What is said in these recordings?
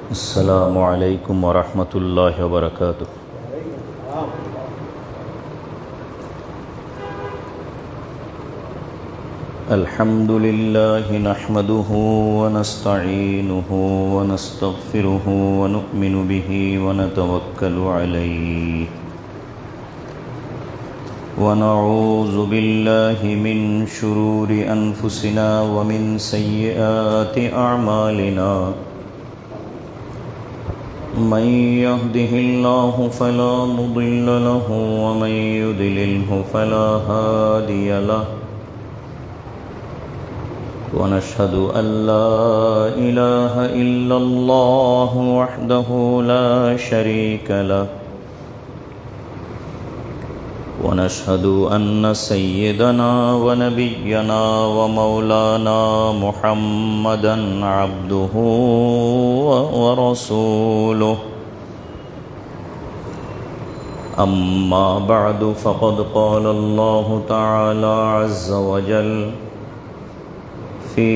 السلام عليكم ورحمة الله وبركاته. الحمد لله نحمده ونستعينه ونستغفره ونؤمن به ونتوكل عليه ونعوذ بالله من شرور أنفسنا ومن سيئات أعمالنا. من يهده الله فلا مضل له ومن يضلله فلا هادي له. ونشهد أن لا إله إلا الله وحده لا شريك له. ونشهد أن سيدنا ونبينا ومولانا محمدا عبده ورسوله. أما بعد فقد قال الله تعالى عز وجل في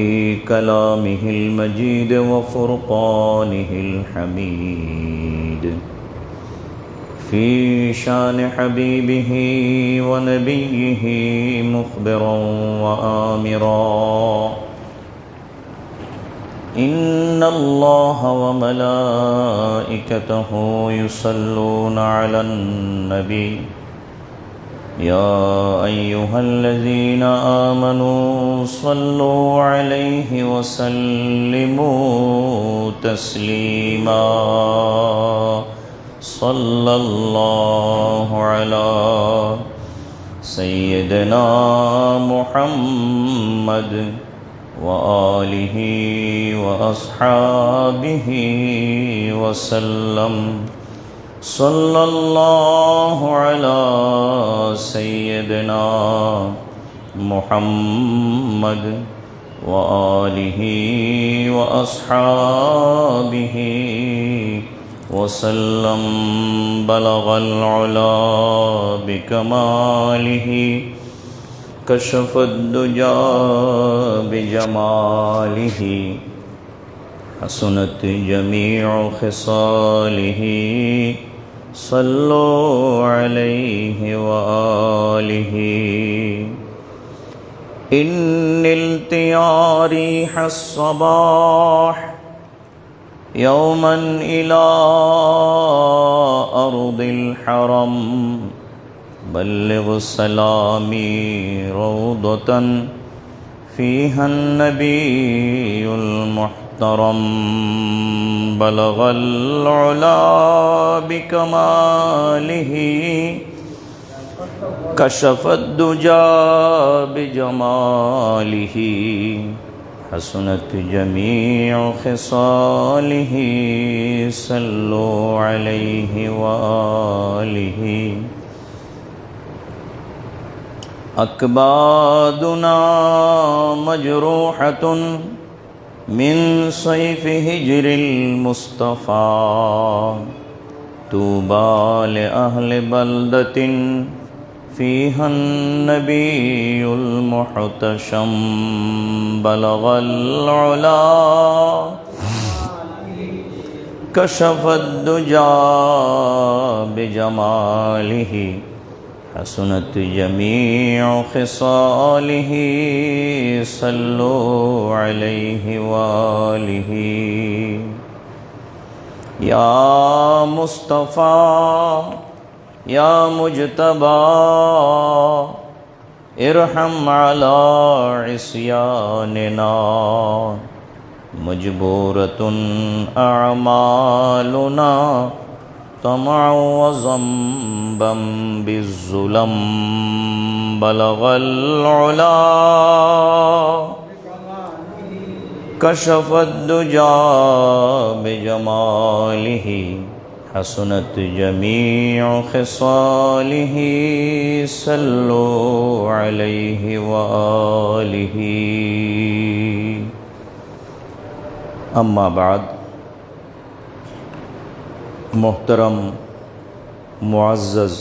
كلامه المجيد وفرقانه الحميد في شان حبيبه ونبيه مخبرا وآمرا: إن الله وملائكته يصلون على النبي يا أيها الذين آمنوا صلوا عليه وسلموا تسليما. صلى الله على سيدنا محمد وآله وأصحابه وسلم. صلى الله على سيدنا محمد وآله وأصحابه وسلم. بلغ العلا بكماله كشف الدجى بجماله حسنت جميع خصاله. صلوا عليه وآله. إن نلت ريح الصباح يوما إلى أرض الحرم. بلغ سلامي روضة فيها النبي المحترم. بلغ العلا بكماله كشف الدجى بجماله حسنت جميع خصاله. صلوا عليه وآله. أكبادنا مجروحة من صيف هجر المصطفى. طوبى لأهل بلدة فيها النبي المحتشم. بلغ العلا كشف الدجى بجماله حسنت جميع خصاله. صلوا عليه وآله. يا مصطفى يا مجتبى ارحم على عصياننا. مجبورة أعمالنا طمعا وذنبا بالظلم. بلغ العلا كشف الدجى بجماله حسنت جميع خصاله. صلوا عليه وآله. أما بعد. মোহতারাম মুআজ্জাজ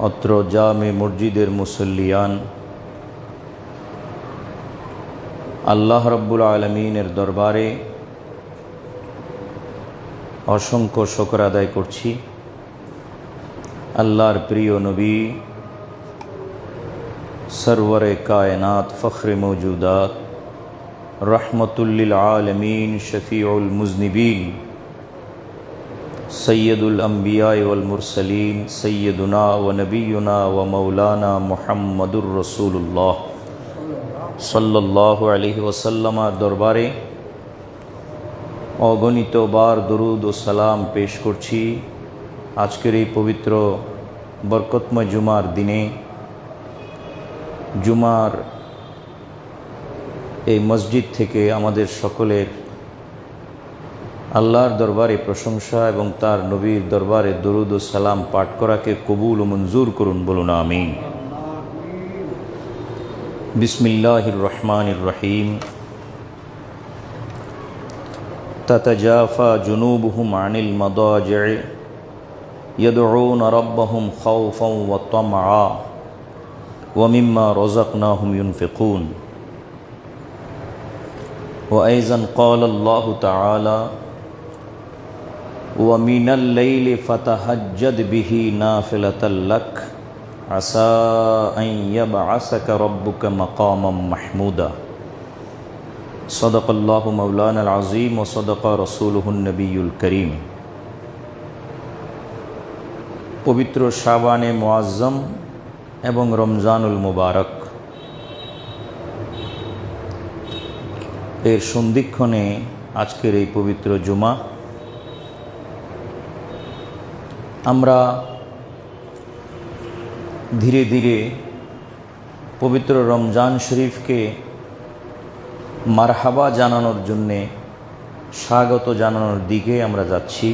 অত্র জামে মসজিদের মুসল্লিয়ান, আল্লাহ রাব্বুল আলামিনের দরবারে অসংখ্য শুকর আদায় করছি আল্লাহর প্রিয় নবী সরওয়ারে কায়নাত ফখরে মৌজুদাত রহমতুল্লিল আলমিন শফিউল মুজনিবিন সৈয়দুল আম্বিয়া ওয়াল মুরসলিন সৈয়দুনা ও নবীনা ও মৌলানা মুহাম্মদুর রসুল্লাহ সাল্লাল্লাহু আলাইহি ওয়াসাল্লামের দরবারে অগণিত বার দরুদ ও সালাম পেশ করছি আজকের এই পবিত্র বরকতময় জুমার দিনে। জুমার এই মসজিদ থেকে আমাদের সকলের আল্লাহর দরবারে প্রশংসা এবং তার নবীর দরবারে দরুদ ও সালাম পাঠ করাকে কবুল ও মঞ্জুর করুন, বলুন আমিন। বিসমিল্লাহির রহমানির রহিম। তাতাজাফা জুনুবুহুম আনিল মাদাজি'i ইয়াদউনা রাব্বাহুম খাওফান ওয়া তামআ ওয়া মিম্মা রাযাকনাহুম ইউনফিকুন। ওয়া আইযান ক্বালা আল্লাহু তাআলা ওয়া মিনাল লাইলি ফাতাহাজ্জাদ বিহি নাফিলাতাল লাক আসা আন ইয়াবআসাকা রাব্বুকা মাকামান মাহমুদা। সদাকাল্লাহু মাওলানাল আযীম ওয়া সদাকা রাসূলুহুন নবিয়্যুল কারীম। পবিত্র শাবানে মুআজ্জম এবং রমজানুল মুবারক এর সন্ধিক্ষণে আজকের এই পবিত্র জুমা আমরা ধীরে ধীরে পবিত্র রমজান শরীফকে মারহাবা জানানোর জন্যে, স্বাগত জানানোর দিকে আমরা যাচ্ছি।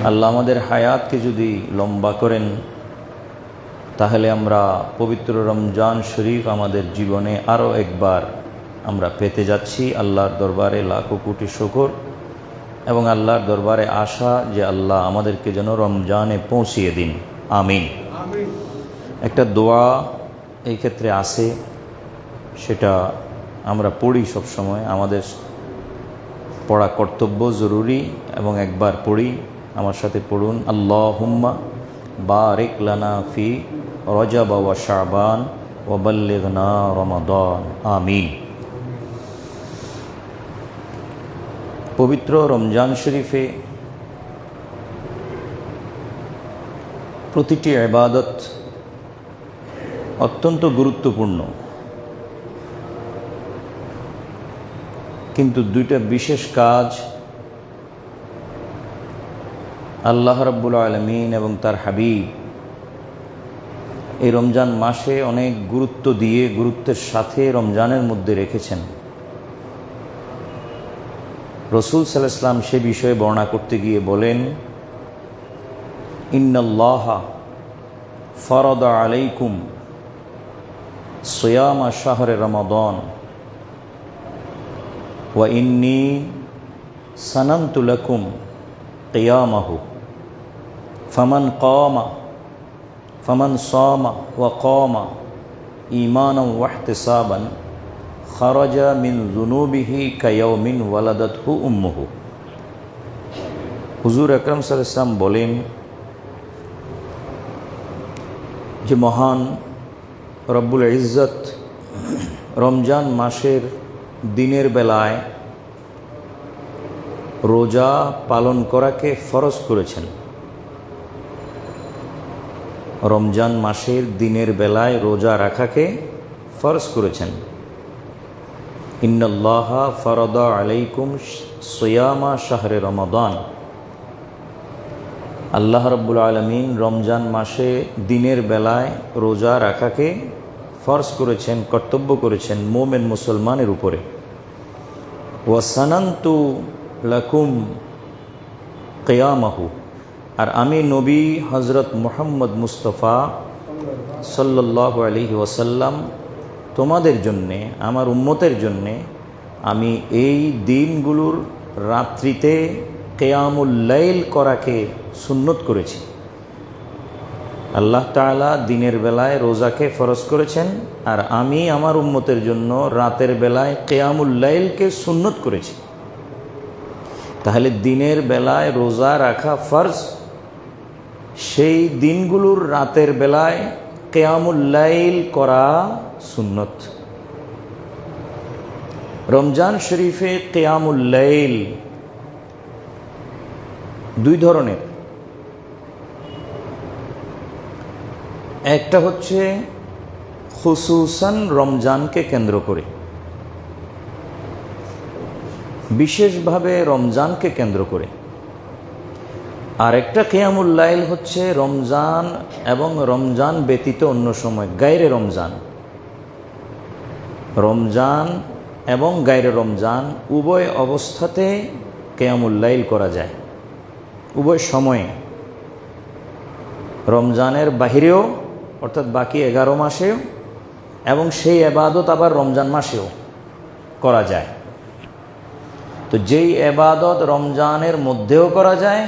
আল্লাহ আমাদের হায়াতকে যদি লম্বা করেন তাহলে আমরা পবিত্র রমজান শরীফ আমাদের জীবনে আরও একবার আমরা পেতে যাচ্ছি। আল্লাহর দরবারে লাখো কোটি শুকর এবং আল্লাহর দরবারে আশা যে আল্লাহ আমাদেরকে যেন রমজানে পৌঁছিয়ে দিন, আমিন। একটা দোয়া এই ক্ষেত্রে আছে, সেটা আমরা পড়ি সবসময়, আমাদের পড়া কর্তব্য, জরুরি, এবং একবার পড়ি। আমার সাথে পড়ুন, আল্লাহুম্মা বারিক লানা ফি রজব ওয়া শাবান ওয়া বাল্লিগনা রমাদান, আমিন। পবিত্র রমজান শরীফে প্রতিটি ইবাদত অত্যন্ত গুরুত্বপূর্ণ, কিন্তু দুইটা বিশেষ কাজ আল্লাহ রাব্বুল আলামিন এবং তার হাবিব এই রমজান মাসে অনেক গুরুত্ব দিয়ে, গুরুত্বের সাথে রমজানের মধ্যে রেখেছেন। রসূল সাল্লাল্লাহু আলাইহি ওয়াসাল্লাম সে বিষয়ে বর্ণনা করতে গিয়ে বলেন, ইন্নাল্লাহা ফারাদা আলাইকুম সিয়ামা শাহরে রমাদান ওয়া ইন্নী সানানতু লাকুম কিয়ামাহু ফামান সামা ওয়া কামা ঈমানান ওয়া ইহতিসাবান খারাজা মিন যুনুবিহি কায়াউমিন ওয়ালাদাতহু উম্মুহু। হুজুর আকরাম সাল্লাল্লাহু আলাইহি ওয়াসাল্লাম বলেন যে মহান রব্বুল ইজ্জত রমজান মাসের দিনের বেলায় রোজা পালন করাকে ফরজ করেছেন। রমজান মাসের দিনের বেলায় রোজা রাখাকে ফরজ করেছেন। ইন্নাল্লাহা ফারাদা আলাইকুম সিয়ামা শাহরে রমাদান। আল্লাহ রাব্বুল আলামিন রমজান মাসে দিনের বেলায় রোজা রাখাকে ফরজ করেছেন, কর্তব্য করেছেন মুমিন মুসলমানের উপরে। ওয়া সানানতু লাকুম কিয়ামাহু, আর আমি নবী হযরত মুহাম্মদ মুস্তাফা সাল্লাল্লাহু আলাইহি ওয়াসাল্লাম তোমাদের জন্যে, আমার উম্মতের জন্যে আমি এই দিনগুলোর রাত্রিতে কিয়ামুল লাইল করাকে সুন্নত করেছি। আল্লাহ তাআলা দিনের বেলায় রোজাকে ফরজ করেছেন, আর আমি আমার উম্মতের জন্য রাতের বেলায় কিয়ামুল লাইলকে সুন্নত করেছি। তাহলে দিনের বেলায় রোজা রাখা ফরজ, সেই দিনগুলোর রাতের বেলায় কিয়ামুল লাইল করা সুন্নত। রমজান শরীফে কিয়ামুল লাইল দুই ধরনের। একটা হচ্ছে খুসুসান রমজানকে কেন্দ্র করে, বিশেষভাবে রমজানকে কেন্দ্র করে। আর একটা কিয়ামুল লাইল হচ্ছে রমজান এবং রমজান ব্যতীত অন্য সময়, গায়রে রমজান। রমজান এবং গায়রে রমজান উভয় অবস্থাতে কিয়ামুল লাইল করা যায়, উভয় সময়ে। রমজানের বাহিরেও অর্থাৎ বাকি 11 মাসেও, এবং সেই এবাদত আবার রমজান মাসেও করা যায়। তো যেই এবাদত রমজানের মধ্যেও করা যায়,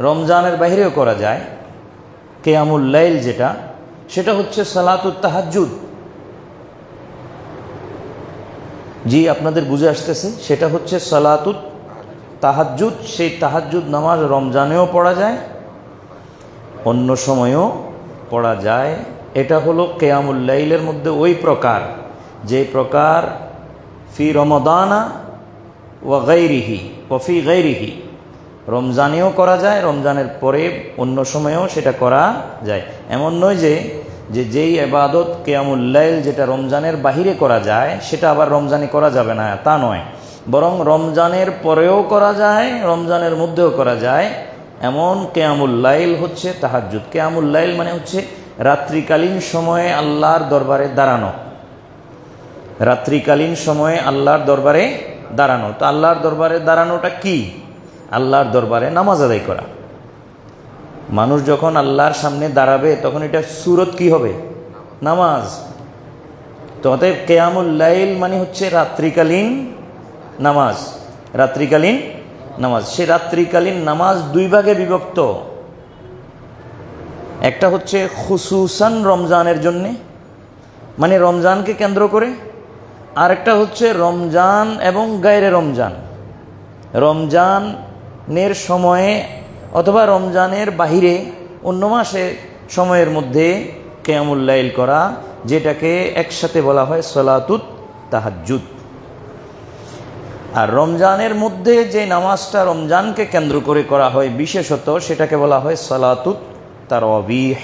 রমজানের বাহিরেও করা যায়, কিয়ামুল লাইল যেটা, সেটা হচ্ছে সালাতুত তাহাজ্জুদ। জি, আপনাদের বুঝে আসতেছে, সেটা হচ্ছে সালাতুত তাহাজ্জুদ। সেই তাহাজ্জুদ নামাজ রমজানেও পড়া যায়, অন্য সময়েও পড়া যায়। এটা হলো কিয়ামুল লাইলের মধ্যে ওই প্রকার, যে প্রকার ফি রমাদানা ওয়া গায়রিহি ওয়া ফি গায়রিহি, রমজানেও করা যায়, রমজানের পরে অন্য সময়েও সেটা করা যায়। এমন নয় যে যেই ইবাদত কিয়ামুল লাইল যেটা রমজানের বাহিরে করা যায় সেটা আবার রমজানে করা যাবে না, তা নয়। বরং রমজানের পরেও করা যায়, রমজানের মধ্যেও করা যায়। এমন কিয়ামুল লাইল হচ্ছে তাহাজ্জুদ। কিয়ামুল লাইল মানে হচ্ছে রাত্রিকালীন সময়ে আল্লাহর দরবারে দাঁড়ানো, রাত্রিকালীন সময়ে আল্লাহর দরবারে দাঁড়ানো। তো আল্লাহর দরবারে দাঁড়ানোটা কি? আল্লাহর দরবারে নামাজ আদায় করা। মানুষ যখন আল্লাহর সামনে দাঁড়াবে তখন এটা সুরত কি হবে? নামাজ। তো অতএব কিয়ামুল লাইল মানে হচ্ছে রাত্রিকালীন নামাজ, রাত্রিকালীন নামাজ। সে রাত্রিকালীন নামাজ দুই ভাগে বিভক্ত। একটা হচ্ছে খুসুসান রমজানের জন্যে, মানে রমজানকে কেন্দ্র করে। আর একটা হচ্ছে রমজান এবং গায়রে রমজান, রমজানের সময়ে অথবা রমজানের বাহিরে অন্য মাসে সময়ের মধ্যে কিয়ামুল লাইল করা, যেটাকে একসাথে বলা হয় সালাতুত তাহাজ্জুদ। আর রমজানের মধ্যে যে নামাজটা রমজানকে কেন্দ্র করে করা হয় বিশেষত, সেটাকে বলা হয় সালাতুত তারাবিহ।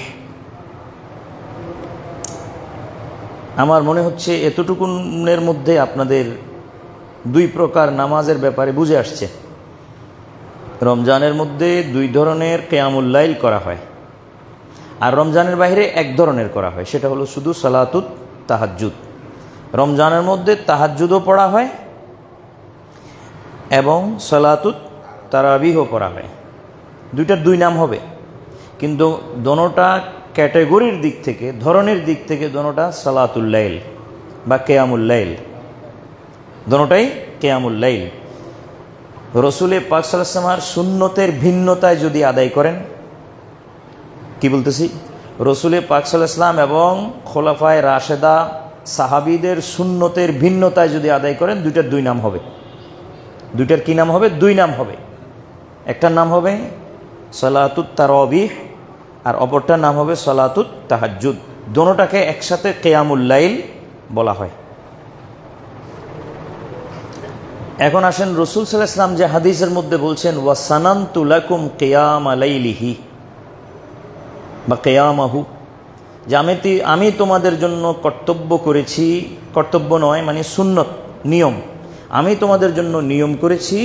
আমার মনে হচ্ছে এতটুকুনের মধ্যে আপনাদের দুই প্রকার নামাজের ব্যাপারে বুঝে আসছে। রমজানের মধ্যে দুই ধরনের কিয়ামুল লাইল করা হয়, আর রমজানের বাইরে এক ধরনের করা হয়, সেটা হলো শুধু সালাতুত তাহাজ্জুদ। রমজানের মধ্যে তাহাজ্জুদও পড়া হয় এবং সালাতুত তারাবিহও পড়া হয়। দুইটার দুই নাম হবে, কিন্তু দোনোটা ক্যাটাগরির দিক থেকে, ধরনের দিক থেকে দোনোটা সালাতুল লাইল বা কিয়ামুল লাইল, দোনোটাই কিয়ামুল লাইল। রসুল পাক সাল্লাল্লাহু আলাইহি ওয়াসাল্লামের সুন্নতের ভিন্নতায় যদি আদায় করেন, কি বলতেছি, রসুল পাক সাল্লাল্লাহু আলাইহি ওয়াসাল্লাম এবং খোলাফায়ে রাশেদা সাহাবীদের সুন্নতের ভিন্নতায় যদি আদায় করেন, দুইটার দুই নাম হবে। দুইটার কি নাম হবে? দুই নাম হবে। একটার নাম হবে সালাতুত তারাবিহ আর অপরটার নাম হবে সালাতুত তাহাজ্জুদ। দোনোটাকে একসাথে কিয়ামুল লাইল বলা হয়। এখন আসেন, রসুল সাল্লাল্লাহু আলাইহি ওয়াসাল্লাম যে হাদিসের মধ্যে বলছেন ওয়াসানানতু লাকুম কিয়ামা লাইলিহি বা কিয়ামাহু, যে আমি তোমাদের জন্য কর্তব্য করেছি, কর্তব্য নয় মানে সুন্নত, নিয়ম, আমি তোমাদের জন্য নিয়ম করেছি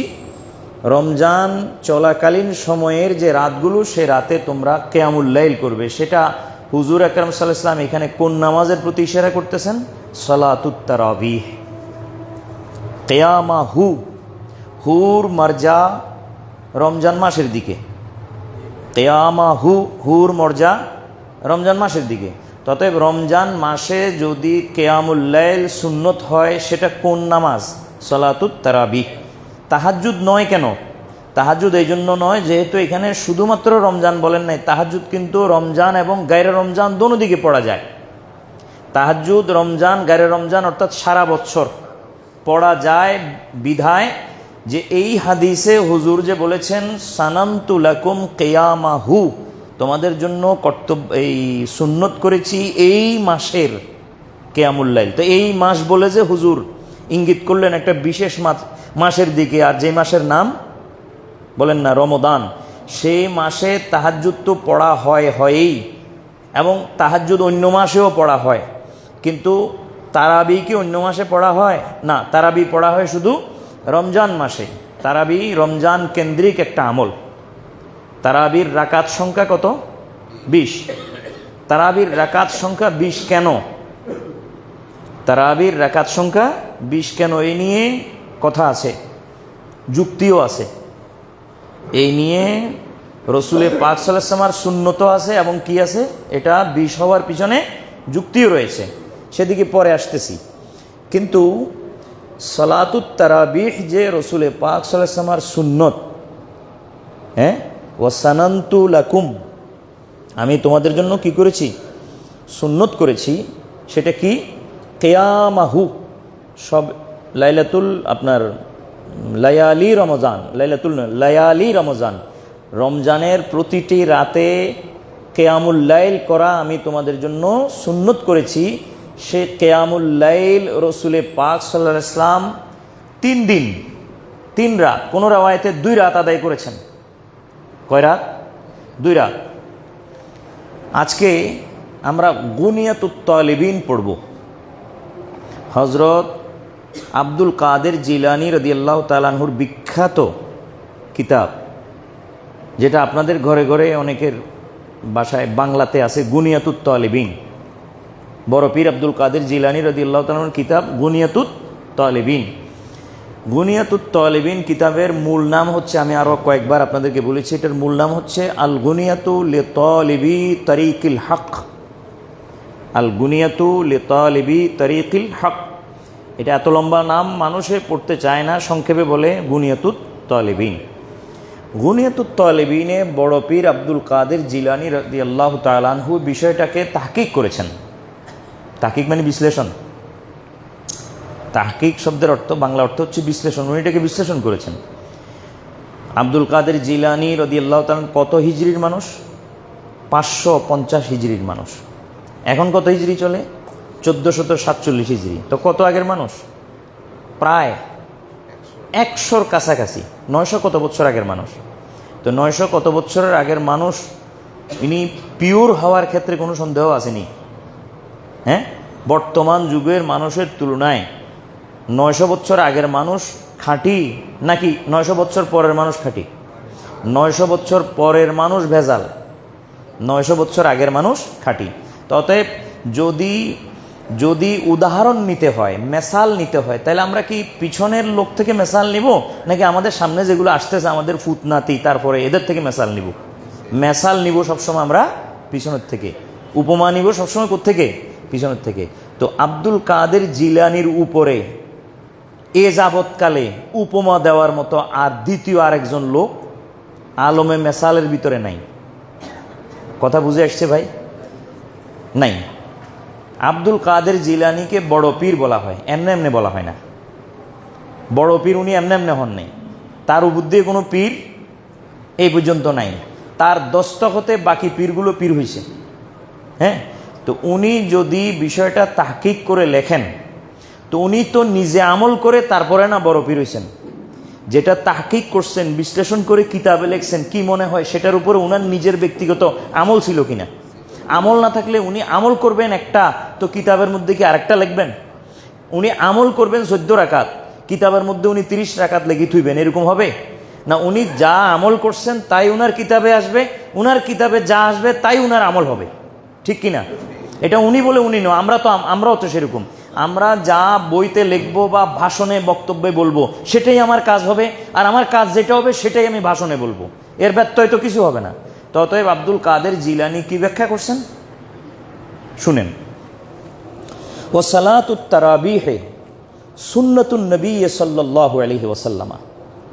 রমজান চলাকালীন সময়ের যে রাতগুলো, সে রাতে তোমরা কিয়ামুল লাইল করবে। সেটা হুজুর আকরাম সাল্লাল্লাহু আলাইহি ওয়াসাল্লাম এখানে কোন নামাজের প্রতি ইশারা করতেছেন? সালাতুত তারাবিহ। কিয়ামাহু, হুর মর্জা রমজান মাসের দিকে, কিয়ামাহু হুর মর্জা রমজান মাসের দিকে। ততএব রমজান মাসে যদি কিয়ামুল লাইল সুন্নত হয়, সেটা কোন নামাজ? সালাতুত তারাবিহ। তাহাজ্জুদ নয়। কেন তাহাজ্জুদ? এই জন্য নয় যেহেতু এখানে শুধুমাত্র রমজান বলেন নাই, তাহাজ্জুদ কিন্তু রমজান এবং গায়রে রমজান দোনো দিকে পড়া যায়। তাহাজ্জুদ রমজান গায়রে রমজান অর্থাৎ সারা বছর পড়া যায় বিধায় যে এই হাদিসে হুজুর যে বলেছেন সানান্তু লাকুম কিয়ামাহু, তোমাদের জন্য কর্তব্য এই সুন্নত করেছি এই মাসের কিয়ামুল লাইল। তো এই মাস বলে যে হুজুর ইঙ্গিত করলেন একটা বিশেষ মাসের দিকে, আর যে মাসের নাম বলেন না রমদান, সেই মাসে তাহাজ্জুদ তো পড়া হয়ই, এবং তাহাজ্জুদ অন্য মাসেও পড়া হয়, কিন্তু তারাবি কি অন্য মাসে পড়া হয় না? তারাবি পড়া হয় শুধু রমজান মাসে। তারাবি রমজান কেন্দ্রিক একটা আমল। তারাবির রাকাত সংখ্যা কত? 20। তারাবির রাকাত সংখ্যা 20 কেন? তারাবির রাকাত সংখ্যা 20 কেন, এই নিয়ে কথা আছে, যুক্তিও আছে। এই নিয়ে রসুলে পাক সাল্লাল্লাহু আলাইহি ওয়াসাল্লামের সুন্নতও আছে, এবং কি আছে, এটা 20 হওয়ার পিছনে যুক্তিও রয়েছে, সেদিকে পরে আসতেছি। কিন্তু সালাতুত তারাবিহ যে রসুলে পাক সাল্লাল্লাহু আলাইহি ওয়াসাল্লামের সুন্নত, হ্যাঁ, ওয়াসানান্তু লাকুম, আমি তোমাদের জন্য কি করেছি? সুন্নত করেছি। সেটা কি? কিয়ামাহু, সব লাইলাতুল আপনার লায়ালি রমজান, লাইলাতুল লায়ালি রমজান, রমজানের প্রতিটি রাতে কিয়ামুল লাইল করা আমি তোমাদের জন্য সুন্নত করেছি। সে কিয়ামুল লাইল রসুলে পাক সাল্লাল্লাহু আলাইহি ওয়াসাল্লাম 3 দিন 3 রাত, কোনো রাওয়ায়াতে 2 রাত আদায় করেছেন। কয় রাত? 2 রাত। আজকে আমরা গুনিয়াতুত তালিবিন পড়ব। হযরত আব্দুল কাদের জিলানী রাদিয়াল্লাহু তাআলা আনহুর বিখ্যাত কিতাব, যেটা আপনাদের ঘরে ঘরে অনেকের বাসায় বাংলাতে আছে, গুনিয়াতুত তালিবিন। বড় পীর আব্দুল কাদের জিলানী রাদিয়াল্লাহু তাআলা আনহুর কিতাব গুনিয়াতুত তালিবিন। গুনিয়াতুত তালিবিন কিতাবের মূল নাম হচ্ছে, আমি আরও কয়েকবার আপনাদেরকে বলেছি, এটার মূল নাম হচ্ছে আল গুনিয়াতু লিতালিবি তারিকিল হক। আল গুনিয়াতু লিতালিবি তারিকিল হক, এটা এত লম্বা নাম মানুষে পড়তে চায় না, সংক্ষেপে বলে গুনিয়াতুত তালিবিন। গুনিয়াতুত তালিবিনে বড় পীর আব্দুল কাদের জিলানী রাদিয়াল্লাহু তাআলা আনহু বিষয়টাকে তাহকিক করেছেন। তাহকিক মানে বিশ্লেষণ। তাহকিক শব্দের অর্থ, বাংলা অর্থ হচ্ছে বিশ্লেষণ। উনি এটাকে বিশ্লেষণ করেছেন। আব্দুল কাদের জিলানী রাদিয়াল্লাহু তাআলা কত হিজরির মানুষ? 550 হিজরির মানুষ। এখন কত হিজরি চলে? 1447 হিজরি। তো কত আগের মানুষ? প্রায় 100-র কাছাকাছি। 900 কত বছর আগের মানুষ। তো 900 কত বছরের আগের মানুষ, ইনি পিওর হওয়ার ক্ষেত্রে কোনো সন্দেহ আসেনি। হ্যাঁ, বর্তমান যুগের মানুষের তুলনায় 900 বছর আগের মানুষ খাঁটি, নাকি 900 বছর পরের মানুষ খাঁটি? 900 বছর পরের মানুষ ভেজাল, 900 বছর আগের মানুষ খাঁটি। অতএব যদি উদাহরণ নিতে হয়, মেসাল নিতে হয়, তাহলে আমরা কি পিছনের লোক থেকে মেসাল নিব, নাকি আমাদের সামনে যেগুলো আসতেছে আমাদের ফুতনাতি, তারপরে এদের থেকে মেসাল নিব? মেসাল নিব সবসময় আমরা পিছনের থেকে। উপমা নিব সবসময় কোত্থেকে? পিছনের থেকে। তো আব্দুল কাদের জিলানির উপরে এ যাবৎকালে উপমা দেওয়ার মতো আর দ্বিতীয় আরেকজন লোক আলমে মেসালের ভিতরে নাই। কথা বুঝে আসছে ভাই? নাই। আব্দুল কাদের জিলানিকে বড় পীর বলা হয়, এমনি এমনি বলা হয় না। বড় পীর উনি এমনি এমনি হন নাই, তার উপর কোনো পীর এই পর্যন্ত নাই। তার দস্তখতে বাকি পীরগুলো পীর হয়েছে। হ্যাঁ, তো উনি যদি বিষয়টা তাহকিক করে লেখেন, তো উনি তো নিজে আমল করে তারপরে না বড় পীর হয়েছেন। যেটা তাহকিক করছেন, বিশ্লেষণ করে কিতাবে লিখছেন, কি মনে হয় সেটার উপরে উনার নিজের ব্যক্তিগত আমল ছিল কিনা। আমল না থাকলে উনি আমল করবেন একটা, তো কিতাবের মধ্যে কি আরেকটা লিখবেন? উনি আমল করবেন 14 রাকাত, কিতাবের মধ্যে উনি 30 রাকাত লেগে থুইবেন, এরকম হবে না। উনি যা আমল করছেন তাই উনার কিতাবে আসবে, উনার কিতাবে যা আসবে তাই উনার আমল হবে, ঠিক কিনা? এটা উনি বলে উনি নয়, আমরাও তো সেরকম। আমরা যা বইতে লিখবো বা ভাষণে বক্তব্যে বলবো সেটাই আমার কাজ হবে, আর আমার কাজ যেটা হবে সেটাই আমি ভাষণে বলবো, এর ব্যত্যয় তো কিছু হবে না। ততএব আব্দুল কাদের জিলানী কি ব্যাখ্যা করছেন শুনেন। ওয়া সালাতুত তারাবিহে সুন্নাতুন নবী সাল্লাল্লাহু আলাইহি ওয়াসাল্লাম।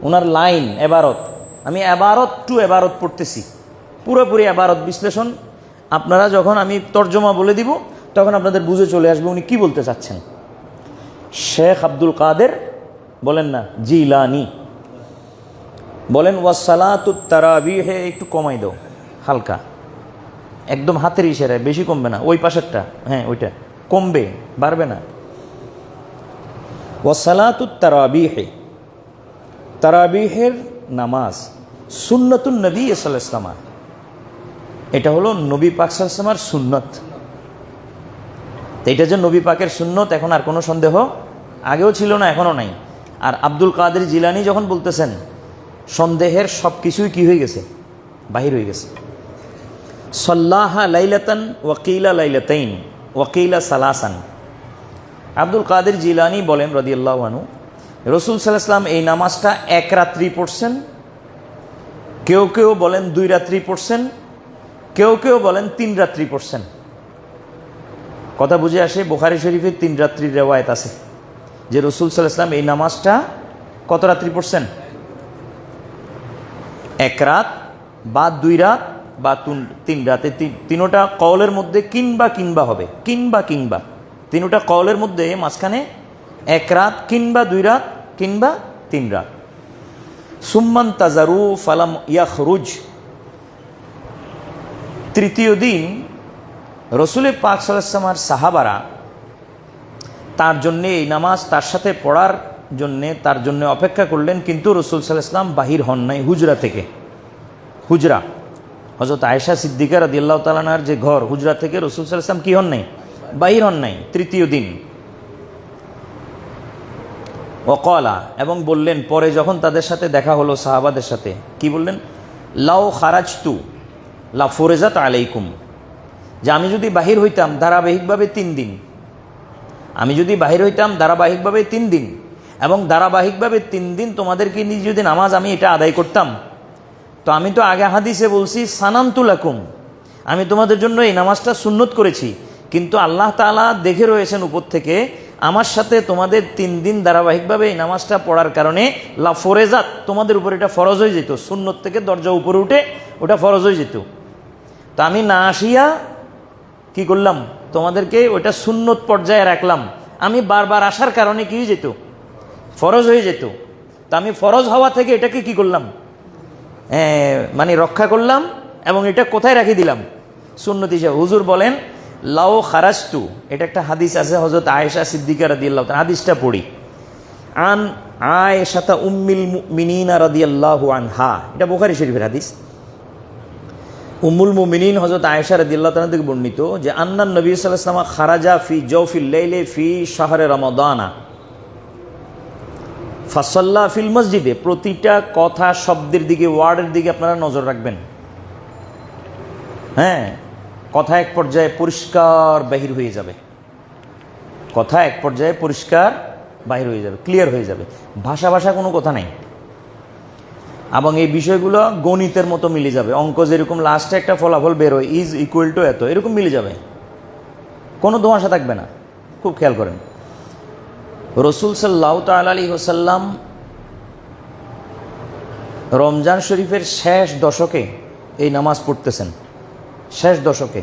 ওনার লাইন, এবারত, আমি এবারত টু এবারত পড়তেছি, পুরোপুরি এবারত বিশ্লেষণ। আপনারা যখন আমি তর্জমা বলে দিব তখন আপনাদের বুঝে চলে আসবে উনি কি বলতে চাচ্ছেন। শেখ আব্দুল কাদের বলেন না জিলানী, বলেন ওয়াসসালাতুত তারাবিহে, একটু কমাই দাও হালকা, একদম হাতের ইশারায়, বেশি কমবে না, ওই পাশেরটা, হ্যাঁ ওইটা কমবে, বাড়বে না। ওয়াসসালাতুত তারাবিহে, তারাবিহের নামাজ সুন্নাতুন নবী সাল্লাল্লাহু আলাইহি ওয়াসাল্লাম, এটা হলো নবী পাক সাল্লাল্লাহু আলাইহি ওয়াসাল্লামের সুন্নত। এটা যে নবী পাকের সুন্নত এখন আর কোনো সন্দেহ আগেও ছিল না, এখনও নাই। আর আব্দুল কাদের জিলানী যখন বলতেছেন, সন্দেহের সব কিছুই কী হয়ে গেছে, বাহির হয়ে গেছে। সাল্লাহা লাইলাতান ওয়াকিলা লাইলাতাইন ওয়াকিলা সালাসান। আব্দুল কাদের জিলানী বলেন রাদিয়াল্লাহু আনহু, রাসূল সাল্লাল্লাহু আলাইহি ওয়াসাল্লাম এই নামাজটা এক রাত্রি পড়ছেন, কেউ কেউ বলেন 2 রাত্রি পড়ছেন, কেউ কেউ বলেন 3 রাত্রি পড়ছেন। কথা বুঝে আসে, বুখারী শরীফে 3 রাত্রির রেওয়ায়েত আছে যে রাসূল সাল্লাল্লাহু আলাইহি ওয়াসাল্লাম এই নামাজটা কত রাত্রি পড়ছেন, 1 রাত বা 2 রাত বা 3 রাতে। তিনোটা কওলের মধ্যে কিংবা হবে, কিংবা তিনোটা কওলের মধ্যে মাঝখানে 1 রাত কিংবা 2 রাত কিংবা 3 রাত। সুম্মান তাজারু ফালাম ইয়াখরুজ, তৃতীয় দিন রসুল পাক সাল্লাল্লাহু আলাইহি ওয়াসাল্লামের সাহাবারা তার জন্যে এই নামাজ তার সাথে পড়ার জন্যে তার জন্য অপেক্ষা করলেন, কিন্তু রসুল সাল্লাল্লাহু আলাইহি ওয়াসাল্লাম বাহির হন নাই হুজরা থেকে। হুজরা হযরত আয়েশা সিদ্দিকা রাদিয়াল্লাহু তাআলা আনহার যে ঘর, হুজরা থেকে রসুল সাল্লাল্লাহু আলাইহি ওয়াসাল্লাম কি হন নাই, বাহির হন নাই তৃতীয় দিন। ওয়াকালা, এবং বললেন পরে যখন তাদের সাথে দেখা হলো সাহাবাদের সাথে, কি বললেন, লাউ খারাজতু লা ফুরিজাত আলাইকুম, যে আমি যদি বাহির হইতাম ধারাবাহিকভাবে 3 দিন, আমি যদি বাহির হইতাম ধারাবাহিকভাবে 3 দিন, এবং ধারাবাহিকভাবে 3 দিন তোমাদেরকে নিয়ে যদি নামাজ আমি এটা আদায় করতাম, তো আমি তো আগে হাদিসে বলছি সানান্তু লাকুম, আমি তোমাদের জন্য এই নামাজটা সুন্নত করেছি, কিন্তু আল্লাহ তাআলা দেখে রয়েছেন উপর থেকে, আমার সাথে তোমাদের 3 দিন ধারাবাহিকভাবে এই নামাজটা পড়ার কারণে লা ফরেজাত, তোমাদের উপর এটা ফরজ হয়ে যেত, সুন্নত থেকে দরজা উপরে উঠে ওটা ফরজ হয়ে যেত। তা আমি না আসিয়া কি করলাম, তোমাদেরকে ওইটা সুন্নত পর্যায়ে রাখলাম, আমি বারবার আসার কারণে কি হয়ে যেত, ফরজ হয়ে যেত। তা আমি ফরজ হওয়া থেকে এটাকে কি করলাম, মানে রক্ষা করলাম, এবং এটা কোথায় রাখি দিলাম, সুন্নত হিসেবে। হুজুর বলেন লাও খারাজতু, এটা একটা হাদিস আছে হযরত আয়েশা সিদ্দিকা রাদিয়াল্লাহু তাআলা, হাদিসটা পড়ি। আন আয়েশা উম্মুল মুমিনিন রাদিয়াল্লাহু আনহা, এটা বুখারী শরীফের হাদিস। উম্মুল মুমিনিন হযরত আয়েশা রাদিয়াল্লাহু তাআলা থেকে বর্ণিত যে আন্নান নবী সাল্লাল্লাহু আলাইহি ওয়াসাল্লাম খারাজা ফি জাওফিল লাইলি ফি শাহরে রমাদানা ফাসাল্লা ফিল মসজিদে। প্রতিটা কথা শব্দের দিকে, ওয়ার্ডের দিকে আপনারা নজর রাখবেন। হ্যাঁ, কথা এক পর্যায়ে পরিষ্কার বাহির হয়ে যাবে, কথা এক পর্যায়ে পরিষ্কার বাহির হয়ে যাবে, ক্লিয়ার হয়ে যাবে, ভাষা কোনো কথা নেই। এবং এই বিষয়গুলো গণিতের মতো মিলে যাবে, অঙ্ক যেরকম লাস্টে একটা ফলাফল বেরোয় ইজ ইকুয়াল টু এত, এরকম মিলে যাবে, কোনো ধোঁয়াশা থাকবে না। খুব খেয়াল করেন, রসুল সাল্লাল্লাহু তাআলা আলাইহি ওয়াসাল্লাম রমজান শরীফের শেষ দশকে এই নামাজ পড়তেছেন, শেষ দশকে,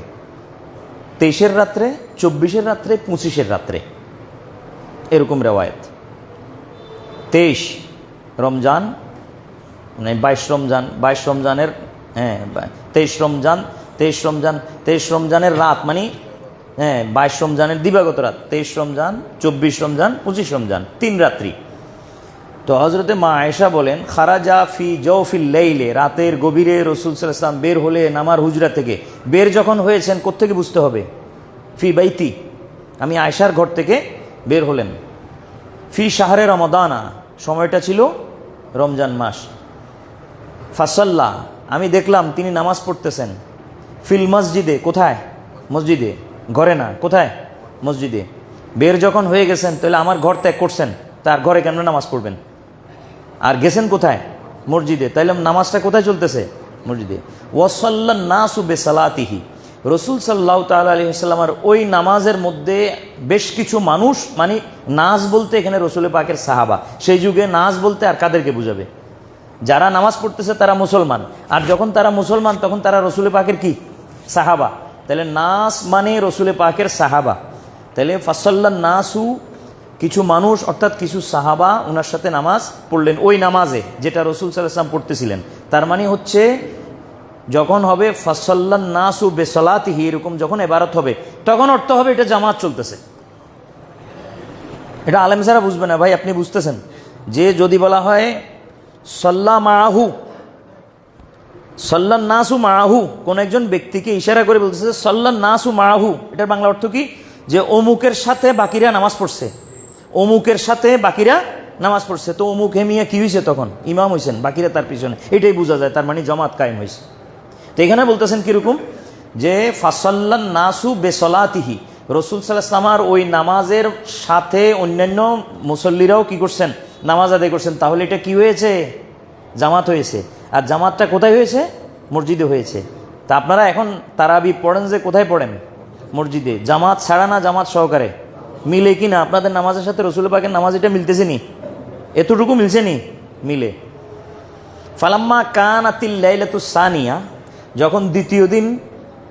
23-এর রাত্রে, 24-এর রাত্রে, 25-এর রাত্রে, এরকম রেওয়ায়েত। 23 রমজান মানে 22 রমজান, 22 রমজানের, হ্যাঁ 23 রমজানের রাত, মানে 22 রমজানের দিবাগত রাত, 23 রমজান, 24 রমজান, 25 রমজান, 3 রাত্রি। তো হজরতে মা আয়েশা বলেন খারাজা ফি জাওফিল লাইলে, রাতের গভীরে রাসূল সাল্লাল্লাহু আলাইহি ওয়াসাল্লাম বের হলেন আমার হুজরা থেকে। বের যখন হয়েছেন কোত্থেকে বুঝতে হবে, ফি বাইতি, আমি আয়েশার ঘর থেকে বের হলেন। ফি শাহরে রমাদানা, সময়টা ছিল রমজান মাস। ফাসাল্লা, আমি দেখলাম তিনি নামাজ পড়তেছেন। ফিল মসজিদে, কোথায়, মসজিদে, ঘরে না, কোথায়, মসজিদে। বের যখন হয়ে গেছেন তাহলে আমার ঘর ত্যাগ করছেন, তার ঘরে কেন নামাজ পড়বেন, আর গেছেন কোথায়, মসজিদে, তাইলে নামাজটা কোথায় চলতেছে, মসজিদে। ওয়াসাল্লান নাসু বিসালাতিহি, রসুল সাল্লাল্লাহু তাআলা আলাইহি ওয়াসাল্লামের ওই নামাজের মধ্যে বেশ কিছু মানুষ, মানে নাস বলতে এখানে রসুল পাকের সাহাবা, সেই যুগে নাস বলতে আর কাদেরকে বুঝাবে, যারা নামাজ পড়তেছে তারা মুসলমান, আর যখন তারা মুসলমান তখন তারা রসুল পাকের কি, সাহাবা। তাহলে নাস মানে রসুল পাকের সাহাবা। তাহলে ফাসাল্লান নাসু কিছু মানুষ অর্থাৎ কিছু সাহাবা ওনার সাথে নামাজ পড়লেন, ওই নামাজে যেটা রসুল সাল্লাল্লাহু আলাইহি ওয়াসাল্লাম পড়তেছিলেন। তার মানে হচ্ছে যখন হবে ফাসাল্লান নাসু বিসলাতিহি, এরকম যখন ইবারত হবে তখন অর্থ হবে এটা জামাত চলতেছে। এটা আলেম ছাড়া বুঝবে না ভাই, আপনি বুঝতেছেন যে যদি বলা হয় সাল্লা মাআহু, সাল্লান নাসু মাআহু, কোন একজন ব্যক্তিকে ইশারা করে বলতেছে সাল্লান নাসু মাআহু, এটার বাংলা অর্থ কি? যে অমুকের সাথে বাকিরা নামাজ পড়ছে, অমুকের সাথে বাকিরা নামাজ পড়ছে। তো অমুক হেমিয়া কি হয়েছে? তখন ইমাম হয়েছেন, বাকিরা তার পিছনে, এটাই বোঝা যায়, তার মানে জামাত কায়েম হয়েছে। তো এখানে বলতেছেন কিরকম, যে ফাসাল্লান নাসু বেসলাতিহি, রসুল সাল্লাল্লাহু আলাইহি ওয়াসাল্লাম ওই নামাজের সাথে অন্যান্য মুসল্লিরাও কি করছেন? নামাজ আদায় করছেন। তাহলে এটা কি হয়েছে? জামাত হয়েছে। আর জামাতটা কোথায় হয়েছে? মসজিদে হয়েছে। তা আপনারা এখন তারাবি পড়েন যে কোথায় পড়েন? মসজিদে। জামাত ছাড়া না জামাত সহকারে? মিলে কি না আপনাদের নামাজের সাথে রসুল পাকের নামাজ এটা মিলতেছে নি? এতটুকু মিলছে নি? মিলে। ফালাম্মা কানাতিল লাইলাতুস সানিয়া, যখন দ্বিতীয় দিন,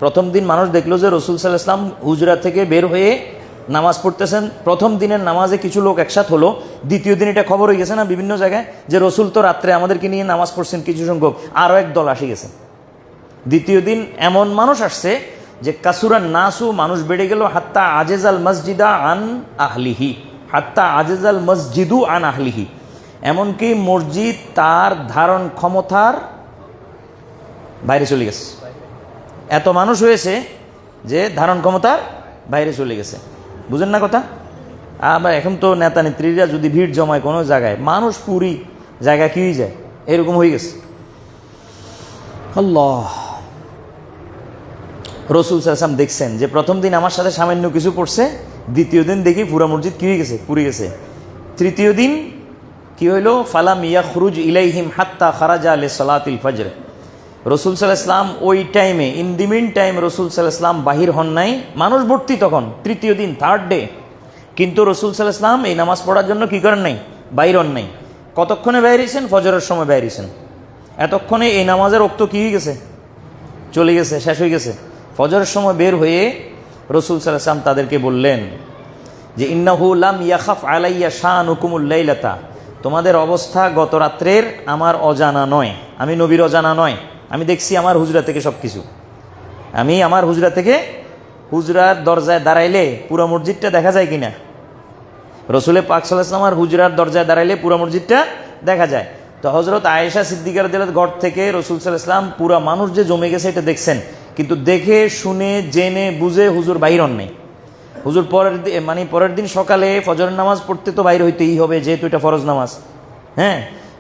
প্রথম দিন মানুষ দেখলো যে রসুল সাল্লাল্লাহু আলাইহি ওয়াসাল্লাম হুজরা থেকে বের হয়ে নামাজ পড়তেছেন, প্রথম দিনের নামাজে কিছু লোক একসাথ হলো। দ্বিতীয় দিন এটা খবর হয়ে গেছে না বিভিন্ন জায়গায়, যে রসুল তো রাত্রে আমাদেরকে নিয়ে নামাজ পড়ছেন কিছু সংখ্যক, আরও এক দল আসে গেছে। দ্বিতীয় দিন এমন মানুষ আসছে যে কাসুরান নাসু, মানুষ বেড়ে গেল, হাত্তা আজেজাল মসজিদা আন আহলিহি, হাত্তা আজেজাল মসজিদু আন আহলিহি, এমনকি মসজিদ তার ধারণ ক্ষমতার বাইরে চলে গেছে। এত মানুষ হয়েছে যে ধারণ ক্ষমতার বাইরে চলে গেছে। বুঝেন না কথা? আবার এখন তো নেতা নেত্রীরা যদি ভিড় জমায় কোনো জায়গায়, মানুষ পুরি জায়গা কি হয়ে যায়, এরকম হয়ে গেছে। আল্লাহ, রসুল সাল্লাল্লাহু আলাইহি ওয়াসাল্লাম দেখছেন যে প্রথম দিন আমার সাথে সামান্য কিছু পড়ছে, দ্বিতীয় দিন দেখি পুরা মসজিদ কি হয়ে গেছে? পুড়ে গেছে। তৃতীয় দিন কি হইল? ফালাম ইয়াখরুজ ইলাইহিম হাত্তা খারাজা লিসালাতিল ফজর, রসুল সাল্লাল্লাহু আলাইহি ওয়াসাল্লাম ওই টাইমে, ইন দি মিন টাইম রসুল সাল্লাল্লাহু আলাইহি ওয়াসাল্লাম বাহির হন নাই। মানুষ ভর্তি তখন, তৃতীয় দিন, থার্ড ডে, কিন্তু রসুল সাল্লাল্লাহু আলাইহি ওয়াসাল্লাম এই নামাজ পড়ার জন্য কি করেন নাই? বাইর হন নাই। কতক্ষণে বাইর হয়েছেন? ফজরের সময় বাইর হয়েছেন। এতক্ষণে এই নামাজের ওক্ত কি হয়ে গেছে? চলে গেছে, শেষ হয়ে গেছে। ফজরের সময় বের হয়ে রসুল সাল্লাল্লাহু আলাইহি ওয়াসাল্লাম তাদেরকে বললেন যে ইন্নাহু লাম ইয়াখাফ আলাইয়া শানুকুমুল লাইলাতা, তোমাদের অবস্থা গত রাত্রের আমার অজানা নয়, আমি নবীর অজানা নয়। আমি দেখছি আমার হুজরা থেকে সব কিছু, আমি আমার হুজরা থেকে, হুজরার দরজায় দাঁড়াইলে পুরো মসজিদটা দেখা যায় কিনা? রসুলের পাক সাল্লাল্লাহু আলাইহি ওয়াসাল্লাম হুজরার দরজায় দাঁড়াইলে পুরো মসজিদটা দেখা যায়। তো হযরত আয়েশা সিদ্দিকা রাদিয়াল্লাহু আনহা ঘর থেকে রসুল সাল্লাল্লাহু আলাইহি ওয়াসাল্লাম পুরো মানুষ যে জমে গেছে এটা দেখছেন, কিন্তু দেখে শুনে জেনে বুঝে হুজুর বাইর হন নাই। হুজুর পরের দিন সকালে ফজরের নামাজ পড়তে তো বাইর হইতেই হবে, যেহেতু এটা ফরজ নামাজ। হ্যাঁ,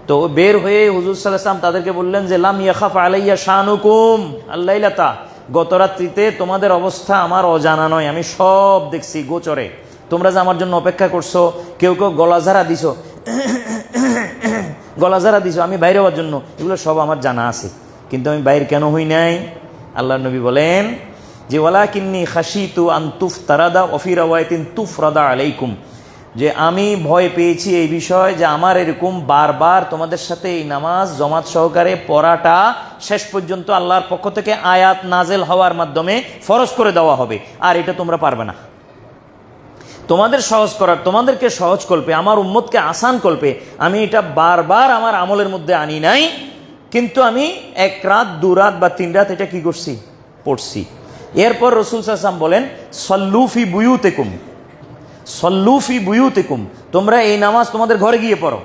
তো বের হয়ে হুজুর সাল্লাল্লাহু আলাইহি ওয়াসাল্লাম তাদেরকে বললেন যে লাম ইয়াখাফ আলাইয়া শানুকুম আল্লাইলাতা, গত রাত্রিতে তোমাদের অবস্থা আমার অজানা নয়, আমি সব দেখছি গোচরে। তোমরা যে আমার জন্য অপেক্ষা করছো, কেউ কেউ গলাঝাড়া দিছো, গলাঝাড়া দিছো আমি বাইরে হওয়ার জন্য, এগুলো সব আমার জানা আছে, কিন্তু আমি বাইর কেন হই নাই? আল্লাহর নবী বলেন যে ওয়ালাকিন্নী খাশিতু আন তুফতারাদা ওয়া ফি রাওয়ায়াতিন তুফরাদা আলাইকুম, যে আমি ভয় পেয়েছি এই বিষয় যে আমার এরকম বারবার তোমাদের সাথে এই নামাজ জামাত সহকারে পড়াটা শেষ পর্যন্ত আল্লাহর পক্ষ থেকে আয়াত নাজেল হওয়ার মাধ্যমে ফরজ করে দেওয়া হবে, আর এটা তোমরা পারবে না। তোমাদের সহজ করার, তোমাদেরকে সহজ কল্পে, আমার উম্মতকে আসান কল্পে আমি এটা বারবার আমার আমলের মধ্যে আনি নাই, কিন্তু আমি এক রাত, দু রাত বা তিন রাত এটা কি করছি? পড়ছি। এরপর রসুল সাল্লাল্লাহু আলাইহি ওয়াসাল্লাম বলেন সল্লু ফি বুয়ুতিকুম, সল্লু ফি বুয়ুতিকুম, তোমরা এই নামাজ তোমাদের ঘরে গিয়ে পড়ো,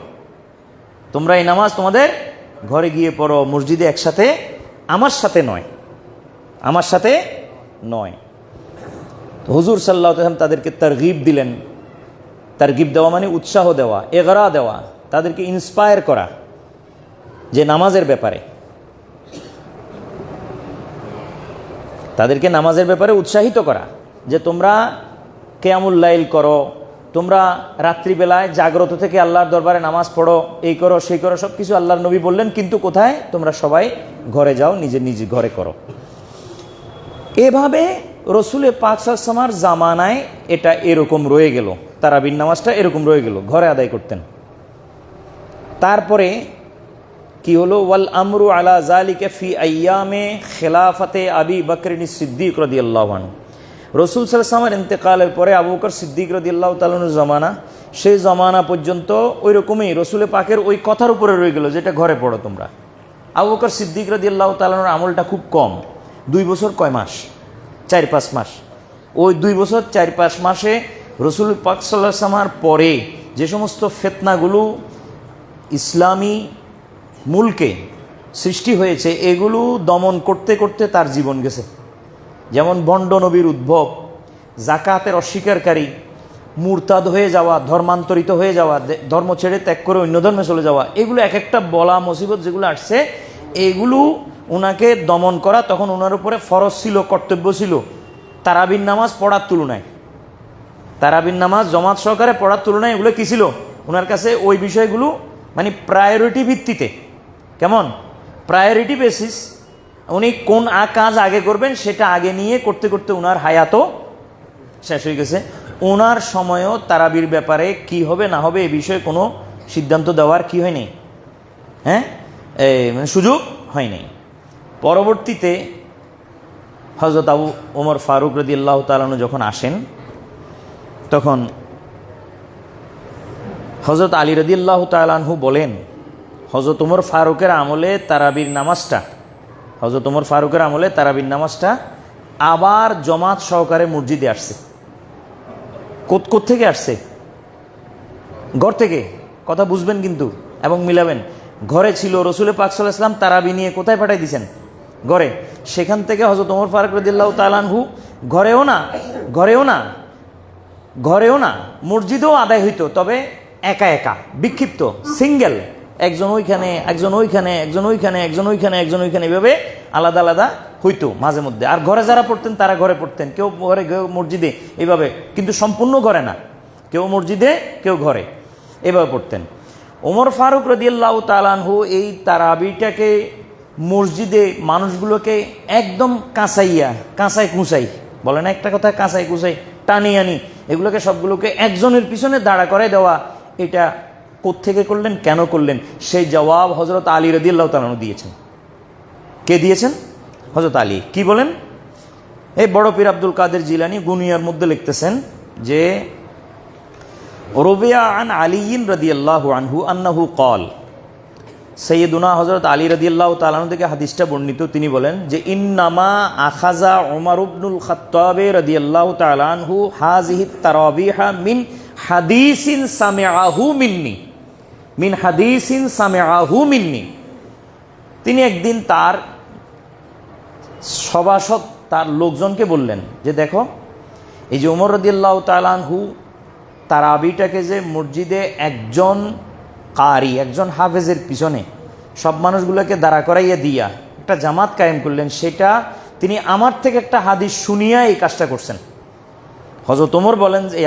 তোমরা এই নামাজ তোমাদের ঘরে গিয়ে পড়ো, মসজিদে একসাথে, আমার সাথে নয়, আমার সাথে নয়। হুজুর সাল্লাল্লাহু আলাইহি ওয়াসাল্লাম তাদেরকে তারগিব দিলেন। তারগিব দেওয়া মানে উৎসাহ দেওয়া, এগরা দেওয়া, তাদেরকে ইন্সপায়ার করা যে নামাজের ব্যাপারে, তাদেরকে নামাজের ব্যাপারে উৎসাহিত করা যে তোমরা কিয়ামুল লাইল করো, তোমরা রাত্রিবেলায় জাগ্রত থেকে আল্লাহর দরবারে নামাজ পড়ো, এই করো সেই করো, সব কিছু আল্লাহর নবী বললেন, কিন্তু কোথায়? তোমরা সবাই ঘরে যাও, নিজে নিজে ঘরে করো। এভাবে রসুলের পাক সাল্লাল্লাহু আলাইহি ওয়াসাল্লামের জামানায় এটা এরকম রয়ে গেল, তারাবির নামাজটা এরকম রয়ে গেল, ঘরে আদায় করতেন। তারপরে কি হলো? ওয়াল আমরু আলা যালিকা ফি আইয়ামে খিলাফাতে আবি বকর সিদ্দিক রাদিয়াল্লাহু আনহু, রসুল সাল্লাল্লাহু আলাইহি ওয়াসাল্লামের ইন্তেকালের পরে আবু বকর সিদ্দিক রাদিয়াল্লাহু তাআলা আনহুর জামানা, সেই জমানা পর্যন্ত ওই রকমই রসুল পাকের ওই কথার উপরে রয়ে গেল, যেটা ঘরে পড়ো তোমরা। আবু বকর সিদ্দিক রাদিয়াল্লাহু তাআলার আমলটা খুব কম, 2 বছর কয় মাস, 4-5 মাস। ওই 2 বছর 4-5 মাসে রসুল পাক সাল্লাল্লাহু আলাইহি ওয়াসাল্লামের পরে যে সমস্ত ফিতনাগুলো ইসলামী মুলকে সৃষ্টি হয়েছে, এগুলো দমন করতে করতে তার জীবন গেছে। যেমন ভণ্ড নবীর উদ্ভব, জাকাতের অস্বীকারী, মুরতাদ হয়ে যাওয়া, ধর্মান্তরিত হয়ে যাওয়া, ধর্ম ছেড়ে ত্যাগ করে অন্য ধর্মে চলে যাওয়া, এগুলো এক একটা বলা মুসিবত যেগুলো আসছে, এগুলো ওনাকে দমন করা তখন ওনার উপরে ফরজ ছিল, কর্তব্য ছিল। তারাবির নামাজ পড়ার তুলনায়, তারাবির নামাজ জমাত সহকারে পড়ার তুলনায় এগুলো কী ছিল ওনার কাছে? ওই বিষয়গুলো মানে প্রায়োরিটি ভিত্তিতে, কেমন প্রায়োরিটি বেসিস, উনি কোন কাজ আগে করবেন সেটা আগে নিয়ে করতে করতে ওনার হায়াতও শেষ হয়ে গেছে। ওনার সময়ও তারাবির ব্যাপারে কি হবে না হবে এ বিষয়ে কোনো সিদ্ধান্ত দেওয়ার কি হয়নি, হ্যাঁ মানে সুযোগ হয়নি। পরবর্তীতে হযরত আবু ওমর ফারুক রাদিয়াল্লাহু তাআলা আনহু যখন আসেন, তখন হযরত আলী রাদিয়াল্লাহু তাআলা আনহু বলেন, হযরত ওমর ফারুকের আমলে তারাবির নামাজটা, হযরত ওমর ফারুকের আমলে তারাবির নামাজটা আবার জমাত সহকারে মসজিদে আসছে। থেকে আসছে? ঘর থেকে। কথা বুঝবেন কিন্তু এবং মিলাবেন। ঘরে ছিল রসুল পাক সাল্লাল্লাহু আলাইহি ওয়াসাল্লাম, তারাবি নিয়ে কোথায় পাঠাই দিয়েছেন? ঘরে। সেখান থেকে হযরত ওমর ফারুক রাদিয়াল্লাহু তাআলা আনহু ঘরেও না মসজিদেও আদায় হইতো, তবে একা একা, বিক্ষিপ্ত, সিঙ্গেল, একজন ওইখানে, একজন ওইখানে, একজন ওইখানে, একজন ওইখানে, একজন ওইখানে, এভাবে আলাদা আলাদা হইতো মাঝে মধ্যে। আর ঘরে যারা পড়তেন তারা ঘরে পড়তেন, কেউ ঘরে কেউ মসজিদে, এইভাবে, কিন্তু সম্পূর্ণ ঘরে না, কেউ মসজিদে কেউ ঘরে, এভাবে পড়তেন। ওমর ফারুক রাদিয়াল্লাহু তাআলা আনহু এই তারাবিটাকে মসজিদে মানুষগুলোকে একদম কাঁচাই কুঁচাই, বলে না একটা কথা, কাঁচাই কুঁচাই, টানি আনি, এগুলোকে সবগুলোকে একজনের পিছনে দাঁড়া করে দেওয়া, এটা কোত্থেকে করলেন, কেন করলেন, সেই জবাব হযরত আলী রাদিয়াল্লাহু তাআলা আনহু দিয়েছেন। কে দিয়েছেন? হযরত আলী। কি বলেন? এই বড় পীর আব্দুল কাদের জিলানী গুনিয়ার মধ্যে লিখতেছেন যে রুবিয়া আন আলীন রাদিয়াল্লাহু আনহু আন্নাহু ক্বাল, সৈয়দুনা হযরত আলী রাদিয়াল্লাহু তাআলা আনহু থেকে হাদিসটা বর্ণিত, তিনি বলেন যে ইন্নামা আখাযা উমর ইবনুল খাত্তাব রাদিয়াল্লাহু তাআলা আনহু হাযিহি তারাবিহা মিন হাদিসিন সামিআহু মিন্নি। তিনি একদিন তার সভাসদ, তার লোকজনকে বললেন যে দেখো, এই যে ওমর রাদিয়াল্লাহু তাআলা আনহু তারাবিটাকে যে মসজিদে একজন কারি, একজন হাফেজের পিছনে সব মানুষগুলোকে দাঁড়া করাইয়া দিয়া একটা জামাত কায়েম করলেন, সেটা তিনি আমার থেকে একটা হাদিস শুনিয়া এই কাজটা করছেন। হযরত ওমর বলেন যে,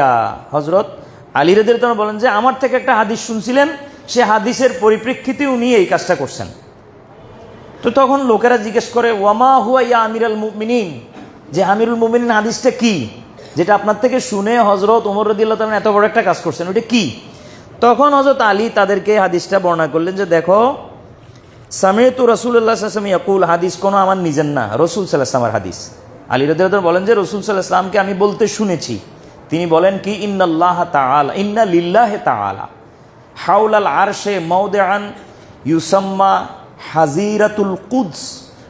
হযরত আলী রাদিয়াল্লাহু তাআলা বলেন যে আমার থেকে একটা হাদিস শুনছিলেন, সে হাদিসের পরিপ্রেক্ষিতে উনি এই কাজটা করছেন। তো তখন লোকেরা জিজ্ঞেস করে, ওয়ামা হুয়া ইয়া আমিরুল মুমিনিন, যে আমিরুল মুমিনিন হাদিসটা কি, যেটা আপনার থেকে শুনে হযরত ওমর রাদিয়াল্লাহু তাআলা এত বড় একটা কাজ করছেন, ওটা কি? তখন হযরত আলী তাদেরকে হাদিসটা বর্ণনা করলেন যে দেখো, সামিআতু রাসূলুল্লাহ সাল্লাল্লাহু আলাইহি ওয়াসাল্লাম ইয়াকুল, হাদিস কোনো আমার নিজের না, রাসূল সাল্লাল্লাহু আলাইহি ওয়াসাল্লামের হাদিস। আলী রাদিয়াল্লাহু তাআলা বলেন যে রাসূল সাল্লাল্লাহু আলাইহি ওয়াসাল্লামকে আমি বলতে শুনেছি, তিনি বলেন কি, ইন্না লিল্লাহি তাআলা হাওলাল আরশে মাওদিআন ইউসাম্মা হাজিরাতুল কুদস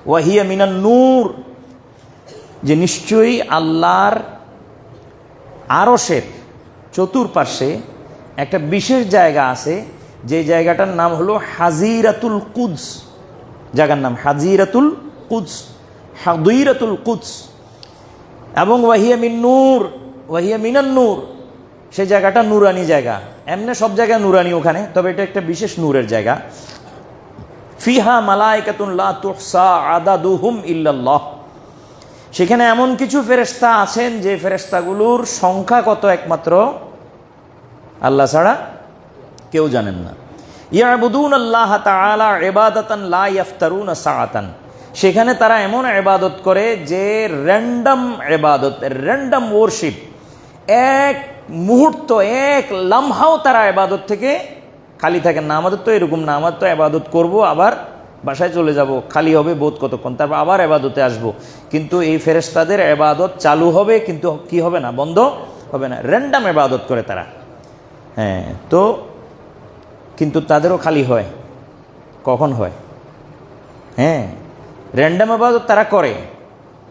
ওয়া হিয়া মিনান নূর, যে নিশ্চয়ই আল্লাহর আরশের চতুর্পার্শ্বে একটা বিশেষ জায়গা আছে, যে জায়গাটার নাম হলো হাজিরাতুল কুদস, জায়গার নাম হাজিরাতুল কুদস, হাদিরাতুল কুদস, এবং ওয়াহিয়া মিনান নূর, সেই জায়গাটা নূরানি জায়গা। এমনি সব জায়গায় নূরানি ওখানে, তবে এটা একটা বিশেষ নূরের জায়গা। ফিহা মালাইকাতুন লা তুহসা আদাদুহুম ইল্লাল্লাহ, সেখানে এমন কিছু ফেরেশতা আছেন যে ফেরেশতাগুলোর সংখ্যা কত একমাত্র আল্লাহ ছাড়া কেউ জানেন না। ইয়াবুদুনাল্লাহ তাআলা ইবাদাতান লা ইফতারুনা সাআতান, সেখানে তারা এমন ইবাদত করে যে র্যান্ডম ইবাদত, র্যান্ডম ওয়ারশিপ, এক মুহূর্ত, এক লামহাও তারা ইবাদত থেকে খালি থাকেন না। আমাদের তো এরকম না, আমার তো ইবাদত করব, আবার বাসায় চলে যাব, খালি হবে বোধ কতক্ষণ, তারপর আবার ইবাদতে আসব। কিন্তু এই ফেরেশতাদের ইবাদত চালু হবে, কিন্তু কি হবে না, বন্ধ হবে না, র্যান্ডম ইবাদত করে তারা। হ্যাঁ, তো কিন্তু তাদেরও খালি হয়, কখন হয়? হ্যাঁ, র্যান্ডাম ইবাদত তারা করে,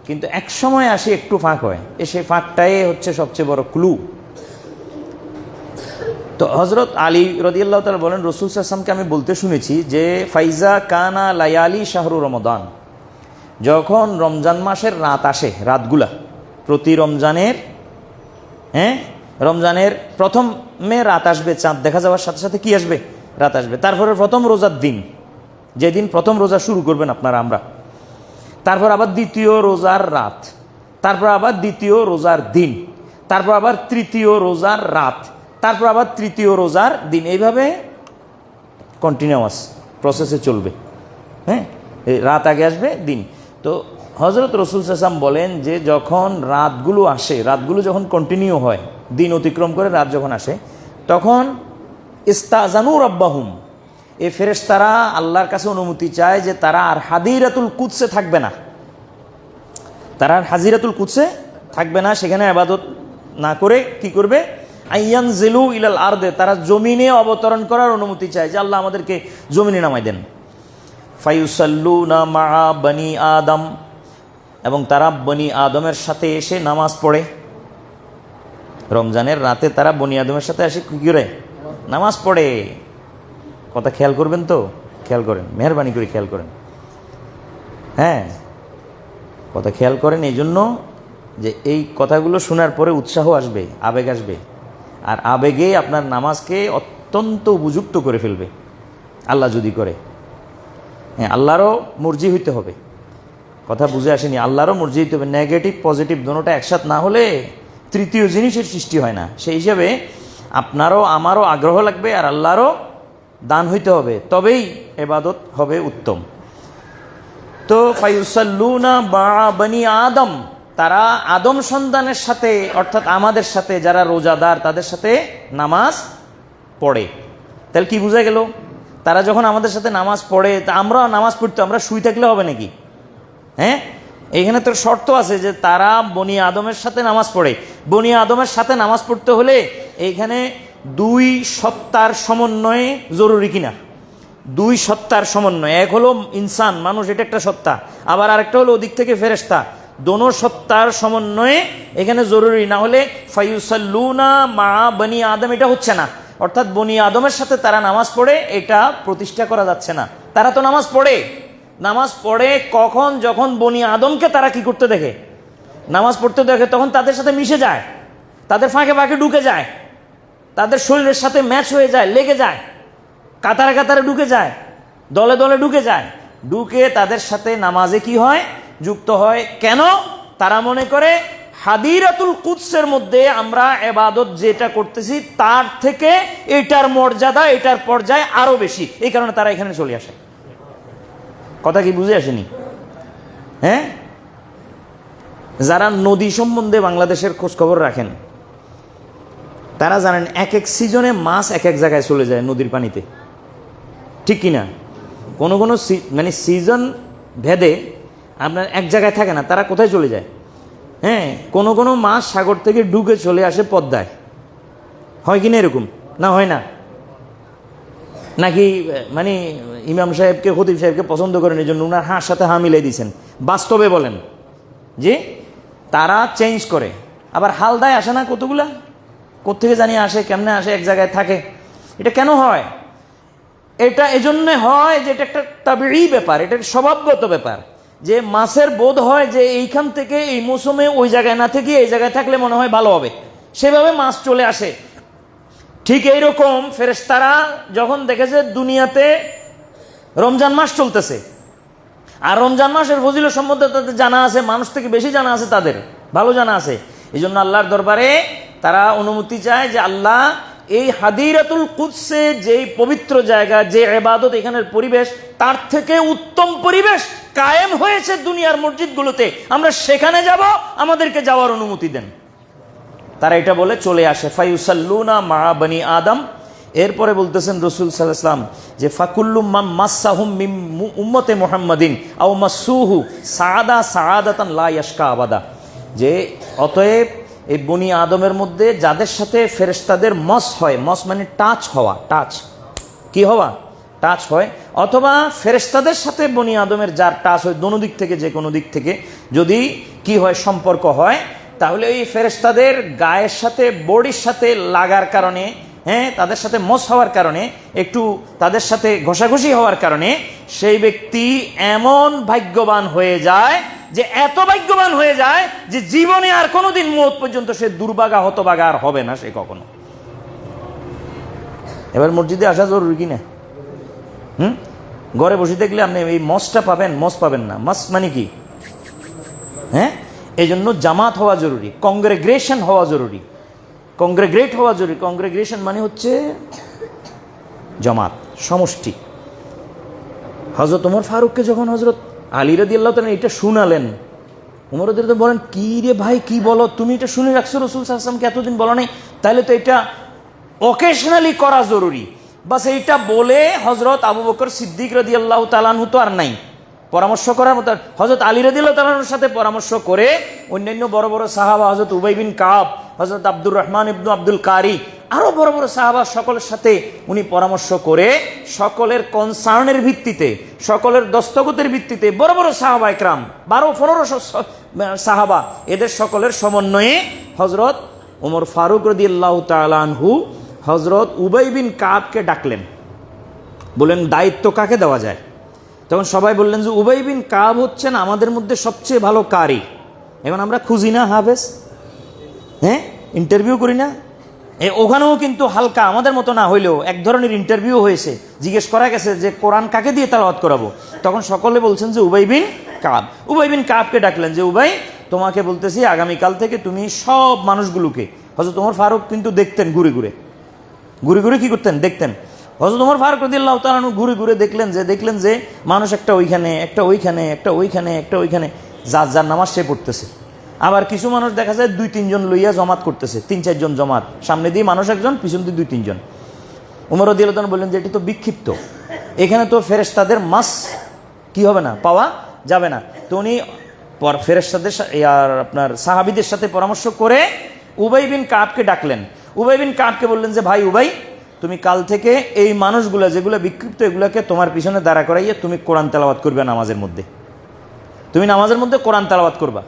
কিন্তু এক সময় আসে একটু ফাঁক হয়, সেই ফাঁকটাই হচ্ছে সবচেয়ে বড় ক্লু। তো হজরত আলী রাদিয়াল্লাহু তাআলা বলেন, রাসূল সাল্লাল্লাহু আলাইহি ওয়াসাল্লামকে আমি বলতে শুনেছি যে ফাইজা কানা লায়ালি শাহরু রমাদান, যখন রমজান মাসের রাত আসে, রাতগুলা প্রতি রমজানের, হ্যাঁ, রমজানের প্রথমে রাত আসবে, চাঁদ দেখা যাওয়ার সাথে সাথে কি আসবে? রাত আসবে। তারপরে প্রথম রোজার দিন, যেদিন প্রথম রোজা শুরু করবেন আপনারা, আমরা, তারপর আবার দ্বিতীয় রোজার রাত, তারপর আবার দ্বিতীয় রোজার দিন, তারপর আবার তৃতীয় রোজার রাত, তারপর আবার তৃতীয় রোজার দিন, এইভাবে কন্টিনিউয়াস প্রসেসে চলবে। হ্যাঁ, রাত আগে আসবে, দিন। তো হজরত রাসূল সাল্লাল্লাহু আলাইহি ওয়াসাল্লাম বলেন যে যখন রাতগুলো আসে, রাতগুলো যখন কন্টিনিউ হয়, দিন অতিক্রম করে রাত যখন আসে, তখন ইস্তাজানু রাব্বাহুম, এই ফেরেশতারা আল্লাহর কাছে অনুমতি চায় যে তারা আর হাদিরাতুল কুদসে থাকবে না, তারা আর হাজিরাতুল কুদসে থাকবে না, সেখানে ইবাদত না করে কি করবে? আইয়ানজিলু ইলাল আরদে, তারা জমিনে অবতরণ করার অনুমতি চায় যে আল্লাহ আমাদেরকে জমিনে নামাই দেন। ফায়ুসাল্লুনা মা বনি আদম, এবং তারা বনি আদমের সাথে এসে নামাজ পড়ে। রমজানের রাতে তারা বনি আদমের সাথে এসে কি করে? নামাজ পড়ে। কথা খেয়াল করবেন তো, খেয়াল করেন, মেহরবানি করে খেয়াল করেন। হ্যাঁ, কথা খেয়াল করেন, এই জন্য যে এই কথাগুলো শোনার পরে উৎসাহ আসবে, আবেগ আসবে, আর আবেগে আপনার নামাজকে অত্যন্ত উপযুক্ত করে ফেলবে, আল্লাহ যদি করে। হ্যাঁ, আল্লাহরও মর্জি হইতে হবে। কথা বুঝে আসেনি? আল্লাহরও মর্জি হইতে হবে। নেগেটিভ পজিটিভ দোনোটা একসাথে না হলে তৃতীয় জিনিসের সৃষ্টি হয় না। সেই হিসাবে আপনারও আমারও আগ্রহ লাগবে, আর আল্লাহরও দান হইতে হবে, তবেই ইবাদত হবে উত্তম। তো ফায়ুসাল্লুনা মা বনি আদম, তারা আদম সন্তানের সাথে, অর্থাৎ আমাদের সাথে যারা রোজাদার, তাদের সাথে নামাজ পড়ে। তাহলে কি বোঝা গেল? তারা যখন আমাদের সাথে নামাজ পড়ে, তা আমরাও নামাজ পড়তে, আমরা শুই থাকলে হবে নাকি? হ্যাঁ, এইখানে তো শর্ত আছে যে তারা বনি আদমের সাথে নামাজ পড়ে। বনি আদমের সাথে নামাজ পড়তে হলে এইখানে দুই সত্তার সমন্বয়ে জরুরি কিনা? দুই সত্তার সমন্বয়, এক হলো ইনসান, মানুষ, এটা একটা সত্তা, আবার আরেকটা হলো ওদিক থেকে ফেরেশতা। দোনো সত্তার সমন্বয়ে এখানে জরুরি, না হলে ফায়ুসাল্লুনা মা বনি আদম এটা হচ্ছে না। অর্থাৎ বনি আদমের সাথে তারা নামাজ পড়ে, এটা প্রতিষ্ঠা করা যাচ্ছে না। তারা তো নামাজ পড়ে, নামাজ পড়ে কখন? যখন বনি আদমকে তারা কি করতে দেখে? নামাজ পড়তে দেখে, তখন তাদের সাথে মিশে যায়, তাদের ফাঁকে ফাঁকে ঢুকে যায়, তাদের শরীরের সাথে ম্যাচ হয়ে যায়, লেগে যায়, কাতারে কাতারে ঢুকে যায়, দলে দলে ঢুকে যায়, ঢুকে তাদের সাথে নামাজে কি হয়? যুক্ত হয়। কেন? তারা মনে করে হাদিরাতুল কুদসের মধ্যে আমরা ইবাদত যেটা করতেছি তার থেকে এটার মর্যাদা, এটার পর্যায়ে আরো বেশি, এই কারণে তারা এখানে চলে আসে। কথা কি বুঝে আসেনি? হ্যাঁ, যারা নদী সম্বন্ধে বাংলাদেশের খোঁজখবর রাখেন, তারা জানেন এক এক সিজনে মাছ এক এক জায়গায় চলে যায় নদীর পানিতে, ঠিক কিনা? কোনো কোনো মানে সিজন ভেদে আপনার এক জায়গায় থাকে না, তারা কোথায় চলে যায়? হ্যাঁ, কোনো কোনো মাছ সাগর থেকে ঢুকে চলে আসে পদ্মায়, হয় কিনা এরকম? না, হয় না? নাকি মানে ইমাম সাহেবকে, খতিব সাহেবকে পছন্দ করেন, এই জন্য ওনার হাঁর সাথে হা মিলাই দিয়েছেন? বাস্তবে বলেন যে তারা চেঞ্জ করে। আবার হালদায় আসে না কতগুলা, কোত্থেকে জানি আসে, কেমনে আসে, এক জায়গায় থাকে। এটা কেন হয়? এটা এজন্যে হয় যে এটা একটা তাবিঈ ব্যাপার, এটা স্বভাবগত ব্যাপার, যে মাছের বোধ হয় যে এইখান থেকে এই মৌসুমে ওই জায়গায় না থেকে এই জায়গায় থাকলে মনে হয় ভালো হবে, সেভাবে মাছ চলে আসে। ঠিক এইরকম ফেরেশতারা যখন দেখেছে দুনিয়াতে রমজান মাস চলতেছে, আর রমজান মাসের ফজিলত সম্বন্ধে তাদের জানা আছে, মানুষ থেকে বেশি জানা আছে, তাদের ভালো জানা আছে, এই জন্য আল্লাহর দরবারে তারা অনুমতি চায় যে আল্লাহ, এই হাদিরাতুল কুদসে যেই পবিত্র জায়গা, যে ইবাদত, এখানের পরিবেশ তার থেকে উত্তম পরিবেশ কায়েম হয়েছে দুনিয়ার মসজিদগুলোতে, আমরা সেখানে যাব, আমাদেরকে যাওয়ার অনুমতি দেন। তারা এটা বলে চলে আসে। ফায়ুসাল্লুনা মা বনি আদম। এরপরে বলতেছেন রাসূল সাল্লাল্লাহু আলাইহি ওয়াসাল্লাম যে ফাকুল্লু মান মাসসাহুম মিন উম্মতে মুহাম্মাদিন আও মাসসুহু সাআদা সাআদাতান লা ইয়াশকা আবাদা, যে অতএব এই বনি আদমের মধ্যে যাদের সাথে ফেরেশতাদের মস হয়, মস মানে টাচ হওয়া, টাচ কি হওয়া, টাচ হয়, অথবা ফেরেশতাদের সাথে বনি আদমের যার টাচ হয় দোনো দিক থেকে, যে কোনো দিক থেকে যদি কি হয়, সম্পর্ক হয়, তাহলে এই ফেরেশতাদের গায়ের সাথে বডির সাথে লাগার কারণে, হ্যাঁ, তাদের সাথে মস হওয়ার কারণে, একটু তাদের সাথে ঘষাঘষি হওয়ার কারণে সেই ব্যক্তি এমন ভাগ্যবান হয়ে যায়, যে এত ভাগ্যবান হয়ে যায় যে জীবনে আর কোনোদিন মওত পর্যন্ত সে দুর্ভাগা হতভাগা আর হবে না সে কখনো। এবার মসজিদে আসা জরুরি কিনা? ঘরে বসে থাকলে আপনি এই মসটা পাবেন, মস পাবেন না। মস মানে কি? হ্যাঁ, এই জন্য জামাত হওয়া জরুরি, কংগ্রেগেশন হওয়া জরুরি, কংগ্রেগেট হওয়া জরুরি। কংগ্রেগেশন মানে হচ্ছে জামাত, সমষ্টি। হযরত ওমর ফারুককে যখন হযরত আলী রাদিয়াল্লাহু তাআলা এটা শুনালেন, ওমর রাদিয়াল্লাহু তাআলা বলেন, কি রে ভাই, কি বলো তুমি, এটা শুনে রাখছো রাসূল সাল্লাল্লাহু আলাইহি ওয়াসাল্লামকে এতদিন বলো নাই, তাহলে তো এটা অকেশনালি করা জরুরি। বাস এইটা বলে হযরত আবু বকর সিদ্দিক রাদিয়াল্লাহু তাআলা আনহু তো আর নাই পরামর্শ করার মতো, হযরত আলী রাদিয়াল্লাহু তাআলা আনহুর সাথে পরামর্শ করে অন্যান্য বড় বড় সাহাবা, হযরত উবাই বিন কাব, হযরত আব্দুর রহমান ইবনু আব্দুল কারি, আরো বড় বড় সাহাবা সকলের সাথে উনি পরামর্শ করে সকলের কনসার্নের ভিত্তিতে, সকলের দস্তখতের ভিত্তিতে বড় বড় সাহাবা একরাম 1200-1500 সাহাবা, এদের সকলের সমন্বয়ে হযরত ওমর ফারুক রাদিয়াল্লাহু তাআলা আনহু হযরত উবাই বিন কাবকে ডাকলেন, বলেন দায়িত্ব কাকে দেওয়া যায়? তখন সবাই বললেন যে উবাই বিন কাব হচ্ছেন আমাদের মধ্যে সবচেয়ে ভালো কারি। এখন আমরা খুঁজি না হাফেজ, হ্যাঁ, ইন্টারভিউ করি না, ওখানেও কিন্তু হালকা আমাদের মতো না হইলেও এক ধরনের ইন্টারভিউ হয়েছে, জিজ্ঞেস করা গেছে যে কোরআন কাকে দিয়ে তেলাওয়াত করাবো, তখন সকলে বলছেন যে উবাই বিন কাব। উবাই বিন কাবকে ডাকলেন যে উবাই, তোমাকে বলতেছি আগামীকাল থেকে তুমি সব মানুষগুলোকে, হযরত ওমর ফারুক কিন্তু দেখতেন ঘুরে ঘুরে, ঘুরে ঘুরে কি করতেন দেখতেন, হযরত ওমর ফারুক রাদিয়াল্লাহু তাআলা আনহু ঘুরে ঘুরে দেখলেন যে মানুষ একটা ওইখানে, একটা ওইখানে, একটা ওইখানে, একটা ওইখানে, যার যার নামাজ সে পড়তেছে। আবার কিছু মানুষ দেখা যায় 2-3 জন লইয়া জমাত করতেছে, 3-4 জন জমাত, সামনে দিয়ে মানুষ একজন, পিছন দিয়ে 2-3 জন। ওমর রাদিয়াল্লাহু তাআলা বললেন যে এটা তো বিক্ষিপ্ত, এখানে তো ফেরেশতাদের মাস কি হবে না, পাওয়া যাবে না। তো উনি ফেরেশতাদের আর আপনার সাহাবীদের সাথে পরামর্শ করে উবাই বিন কাবকে ডাকলেন। উবাই বিন কাবকে বললেন যে ভাই উবাই, তুমি কাল থেকে এই মানুষগুলো যেগুলো বিক্ষিপ্ত, এগুলোকে তোমার পিছনে দাঁড়া করাইয়ে তুমি কোরআন তেলাওয়াত করবে নামাজের মধ্যে, তুমি নামাজের মধ্যে কোরআন তেলাওয়াত করবা।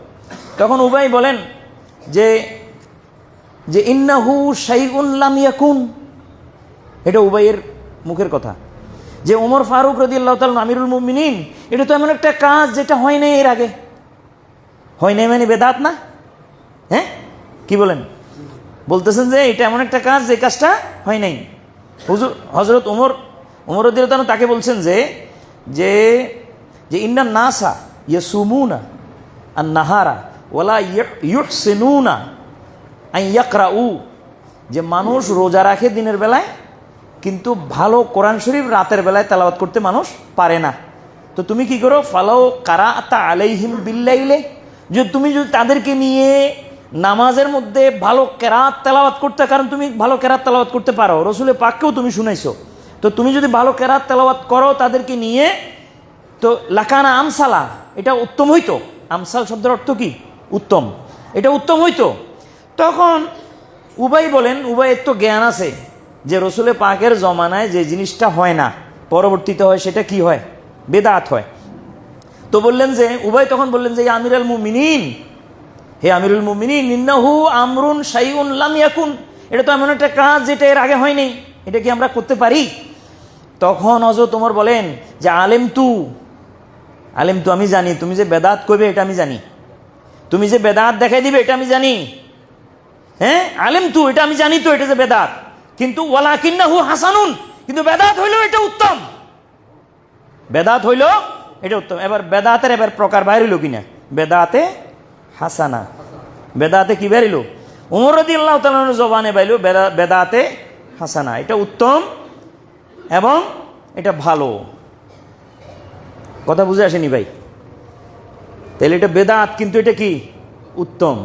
তখন উবাই বলেন যে যে ইন্নাহু শাইউন লাম ইয়াকুন, এটা উবাইয়ের মুখের কথা, যে ওমর ফারুক রাদিয়াল্লাহু তাআলা আমিরুল মুমিনিন, এটা তো এমন একটা কাজ যেটা হয় নাই এর আগে। হয় নাই মানে বেদাত না? হ্যাঁ, কি বলেন? বলতেছেন যে এটা এমন একটা কাজ যে কাজটা হয় নাই। হুজুর হযরত ওমর রাদিয়াল্লাহু তাআলা তাকে বলছেন যে যে যে ইন্নান নাসা ইয়াসুমুনা আন নাহারা ওয়ালা ইউহসিনুনা আন ইয়াকরাউ, যে মানুষ রোজা রাখে দিনের বেলায়, কিন্তু ভালো কোরআন শরীফ রাতের বেলায় তেলাওয়াত করতে মানুষ পারে না। তো তুমি কি করো, ফালাও কারাআতা আলাইহিম বিল্লাইলে, যে তুমি যদি তাদেরকে নিয়ে নামাজের মধ্যে ভালো কেরাত তেলাওয়াত করতে, কারণ তুমি ভালো কেরাত তেলাওয়াত করতে পারো, রসুলের পাককেও তুমি শুনাইছো, তো তুমি যদি ভালো কেরাত তেলাওয়াত করো তাদেরকে নিয়ে, তো লাকানা আমসালা, এটা উত্তম হইতো। আমসাল শব্দের অর্থ কি? উত্তম, এটা উত্তম হইতো। তখন উবাই বলেন, উবাইয়ের তো জ্ঞান আছে যে রসুলের পাকের জমানায় যে জিনিসটা হয় না পরবর্তীতে হয়, সেটা কি হয়? বেদাত হয়। তো বললেন যে উবাই তখন বললেন যে আমিরুল মুমিনিন, হে আমিরুল মুমিনিন, ইন্নাহু আমরুন শাইউন লাম ইয়াকুন, এটা তো এমন একটা কাজ যেটা এর আগে হয়নি, এটা কি আমরা করতে পারি? তখন হযরত ওমর বলেন যে আলেম তু, আমি জানি, তুমি যে বেদাত করবে এটা আমি জানি, তুমি যে বেদাত দেখাই দিবে এটা আমি জানি, হ্যাঁ, আলেম তু, এটা আমি জানি তো এটা যে বেদাত, কিন্তু ওয়ালাকিন্নাহু হাসানুন, কিন্তু বেদাত হইলো এটা উত্তম, বেদাত হইলো এটা উত্তম। এবার বেদাতের এবার প্রকার বাইর হইল কিনা, বেদাতে হাসানা, বেদাতে কি বেরিল? ওমর রাদিয়াল্লাহু তাআলার জবানে বাইল বেদাতে হাসানা, এটা উত্তম এবং এটা ভালো। কথা বুঝে আসেনি ভাই? তাহলে এটা বেদাত, কিন্তু এটা কি? উত্তম।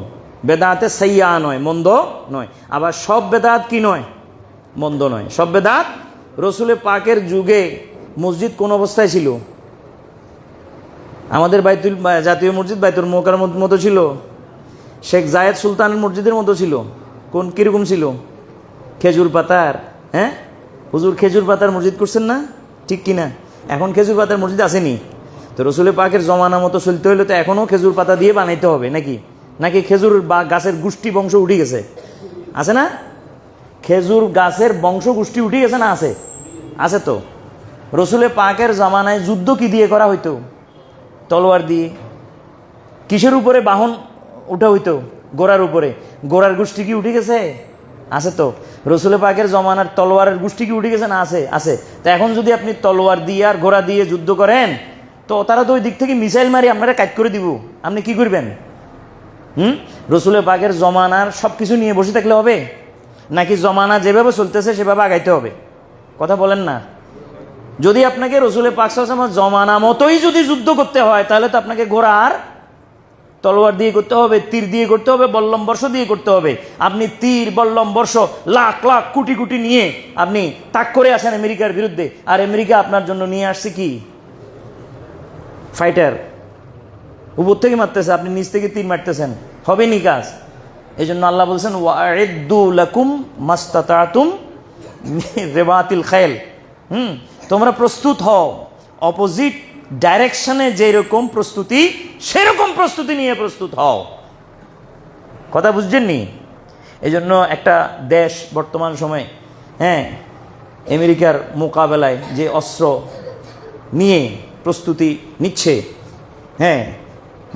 বেদাতে সাইয়্যা নয়, মন্দ নয়। আবার সব বেদাত কি নয়? মন্দ নয়। সব বেদাত, রসুলের পাকের যুগে মসজিদ কোন অবস্থায় ছিল? আমাদের জাতীয় মসজিদ বাইতুল মুকাররমের মতো ছিল? শেখ জায়েদ সুলতানের মসজিদের মতো ছিল। কোন কীরকম ছিল? খেজুর পাতার, হ্যাঁ হুজুর খেজুর পাতার মসজিদ করছেন না, ঠিক কিনা? এখন খেজুর পাতার মসজিদ আসেনি তো? রসুলের পাকের জমানা মতো চলতে হইলে তো এখনও খেজুর পাতা দিয়ে বানাইতে হবে নাকি? নাকি খেজুর বা গাছের গোষ্ঠী বংশ উঠে গেছে? আছে না? খেজুর গাছের বংশ গোষ্ঠী উঠে গেছে না? আছে, আছে তো। রসুলের পাকের জমানায় যুদ্ধ কি দিয়ে করা হইতো? তলোয়ার দিয়ে। কিসের উপরে বাহন উঠা হইতো? ঘোড়ার উপরে। ঘোড়ার গোষ্ঠী কি উঠে গেছে? আছে তো। রসুলের পাকের জমানার তলোয়ারের গোষ্ঠী কি উঠে গেছে না? আছে, আছে। তা এখন যদি আপনি তলোয়ার দিয়ে আর ঘোড়া দিয়ে যুদ্ধ করেন তো তারা তো ওই দিক থেকে মিসাইল মারি আপনারা কাজ করে দিব, আপনি কি করবেন? রসুলের পাকের জমানার সব কিছু নিয়ে বসে থাকলে হবে নাকি জমানা যেভাবে চলতেছে সেভাবে আগাইতে হবে? কথা বলেন না। যদি আপনাকে রসুলের পাক সাল্লাল্লাহু আলাইহি ওয়াসাল্লাম জমানা মতোই যদি যুদ্ধ করতে হয় তাহলে তো আপনাকে ঘোড়া আর তলোয়ার দিয়ে করতে হবে, তীর দিয়ে করতে হবে, বল্লম বর্ষ দিয়ে করতে হবে। আপনি তীর, বল্লম বর্ষ লাখ লাখ কোটি কোটি নিয়ে আপনি তাক করে আসেন আমেরিকার বিরুদ্ধে, আর আমেরিকা আপনার জন্য নিয়ে আসছে কি? ফাইটার। উপর থেকে মারতেছে, আপনি নিচ থেকে তীর মারতেছেন, হবে নি কাজ? এই জন্য আল্লাহ বলছেন ওয়াইদ্দু লাকুম মাস্তাতাতুম মির রিবাতিল খাইল। তোমরা প্রস্তুত হও, অপোজিট ডাইরেকশনে যেরকম প্রস্তুতি সেরকম প্রস্তুতি নিয়ে প্রস্তুত হও। কথা বুঝছেন নি? এই জন্য একটা দেশ বর্তমান সময়ে আমেরিকার মোকাবেলায় যে অস্ত্র নিয়ে প্রস্তুতি নিচ্ছে,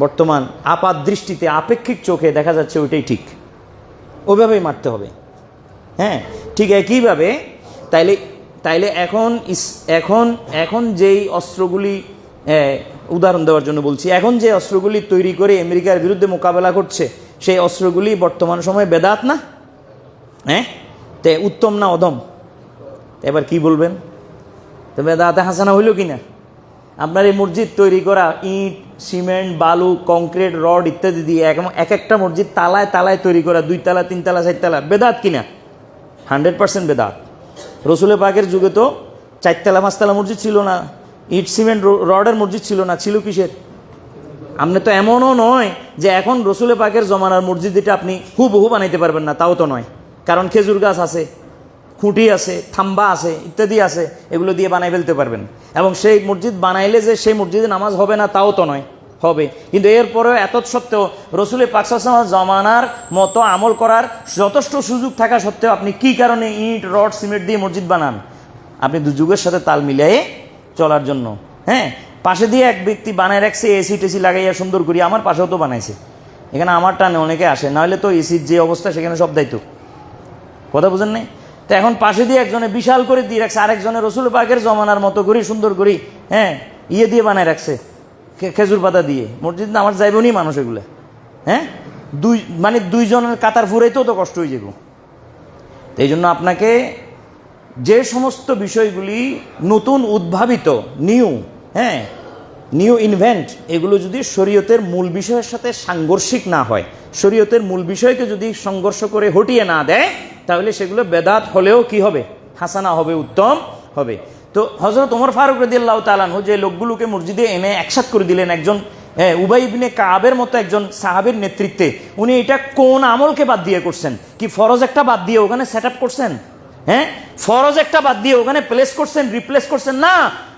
বর্তমান আপাত দৃষ্টিতে আপেক্ষিক চোখে দেখা যাচ্ছে ওইটাই ঠিক, ওইভাবেই মারতে হবে। ঠিক একইভাবে তাইলে এখন যেই অস্ত্রগুলি, উদাহরণ দেওয়ার জন্য বলছি, এখন যে অস্ত্রগুলি তৈরি করে আমেরিকার বিরুদ্ধে মোকাবেলা করছে সেই অস্ত্রগুলি বর্তমান সময়ে বেদাত না? তে উত্তম না অধম? এবার কি বলবেন? তো বেদাতে হাসানা হইল কিনা? আপনার এই মসজিদ তৈরি করা ইট, সিমেন্ট, বালু, কংক্রিট, রড ইত্যাদি দিয়ে এক একটা মসজিদ তালায় তালায় তৈরি করা, 2 তালা 3 তালা 4 তালা, বেদাত কিনা? 100% বেদাত। রসুলের পাকের যুগে তো 4 তালা 5 তালা মসজিদ ছিল না, ইট সিমেন্ট রডের মসজিদ ছিল না, ছিল কিসের? আপনি তো এমনও নয় যে এখন রসুলের পাকের জমানার মসজিদ এটা আপনি হুবহু বানাইতে পারবেন না, তাও তো নয়। কারণ খেজুর গাছ আছে, খুঁটি আছে, থাম্বা আছে, ইত্যাদি আছে, এগুলো দিয়ে বানাই ফেলতে পারবেন। এবং সেই মসজিদ বানাইলে যে সেই মসজিদে নামাজ হবে না তাও তো নয়, হবে। কিন্তু এরপরেও এত সত্ত্বেও রসুলের পাক সাল্লাল্লাহু আলাইহি ওয়াসাল্লাম জমানার মতো আমল করার যথেষ্ট সুযোগ থাকা সত্ত্বেও আপনি কি কারণে ইট, রড, সিমেন্ট দিয়ে মসজিদ বানান? আপনি যুগের সাথে তাল মিলিয়ে চলার জন্য। পাশে দিয়ে এক ব্যক্তি বানায় রাখছে এসি টেসি লাগাইয়া সুন্দর করি, আমার পাশেও তো বানাইছে, এখানে আমার টানে অনেকে আসে, নাহলে তো এসির যে অবস্থা সেখানে সব দায়িত্ব। কথা বুঝেন নাই? তো এখন পাশে দিয়ে একজনে বিশাল করে দিয়ে রাখছে, আরেকজনে রসুল পাকের জমানার মতো করি সুন্দর করি ইয়ে দিয়ে বানায় রাখছে, খেজুর পাতা দিয়ে। মসজিদ না আমার যাইব নি মানুষ এগুলো? মানে 2 জনের কাতার ফুরাইতেও তো কষ্ট হয়ে যাবো। তো এই জন্য আপনাকে যে সমস্ত বিষয়গুলি নতুন উদ্ভাবিত, নিউ ইনভেন্ট, এগুলো যদি শরীয়তের মূল বিষয়ের সাথে সাংঘর্ষিক না হয়, শরীয়তের মূল বিষয়কে যদি সংঘর্ষ করে হটিয়ে না দেয়, তাহলে সেগুলো বেদাত হলেও কি হবে? হাসানা হবে, উত্তম হবে। তো হযরত ওমর ফারুক রাদিয়াল্লাহু তাআলা আনহু যে লোকগুলোকে মসজিদে এনে একসাথ করে দিলেন, একজন উবাই ইবনে কাবের মতো একজন সাহাবীর নেতৃত্বে, উনি এটা কোন আমলকে বাদ দিয়ে করছেন? কি ফরজ একটা বাদ দিয়ে ওখানে সেট আপ করছেন? ফরজ একটা বাদ দিয়ে ওখানে প্লেস করছেন, রিপ্লেস করছেন না।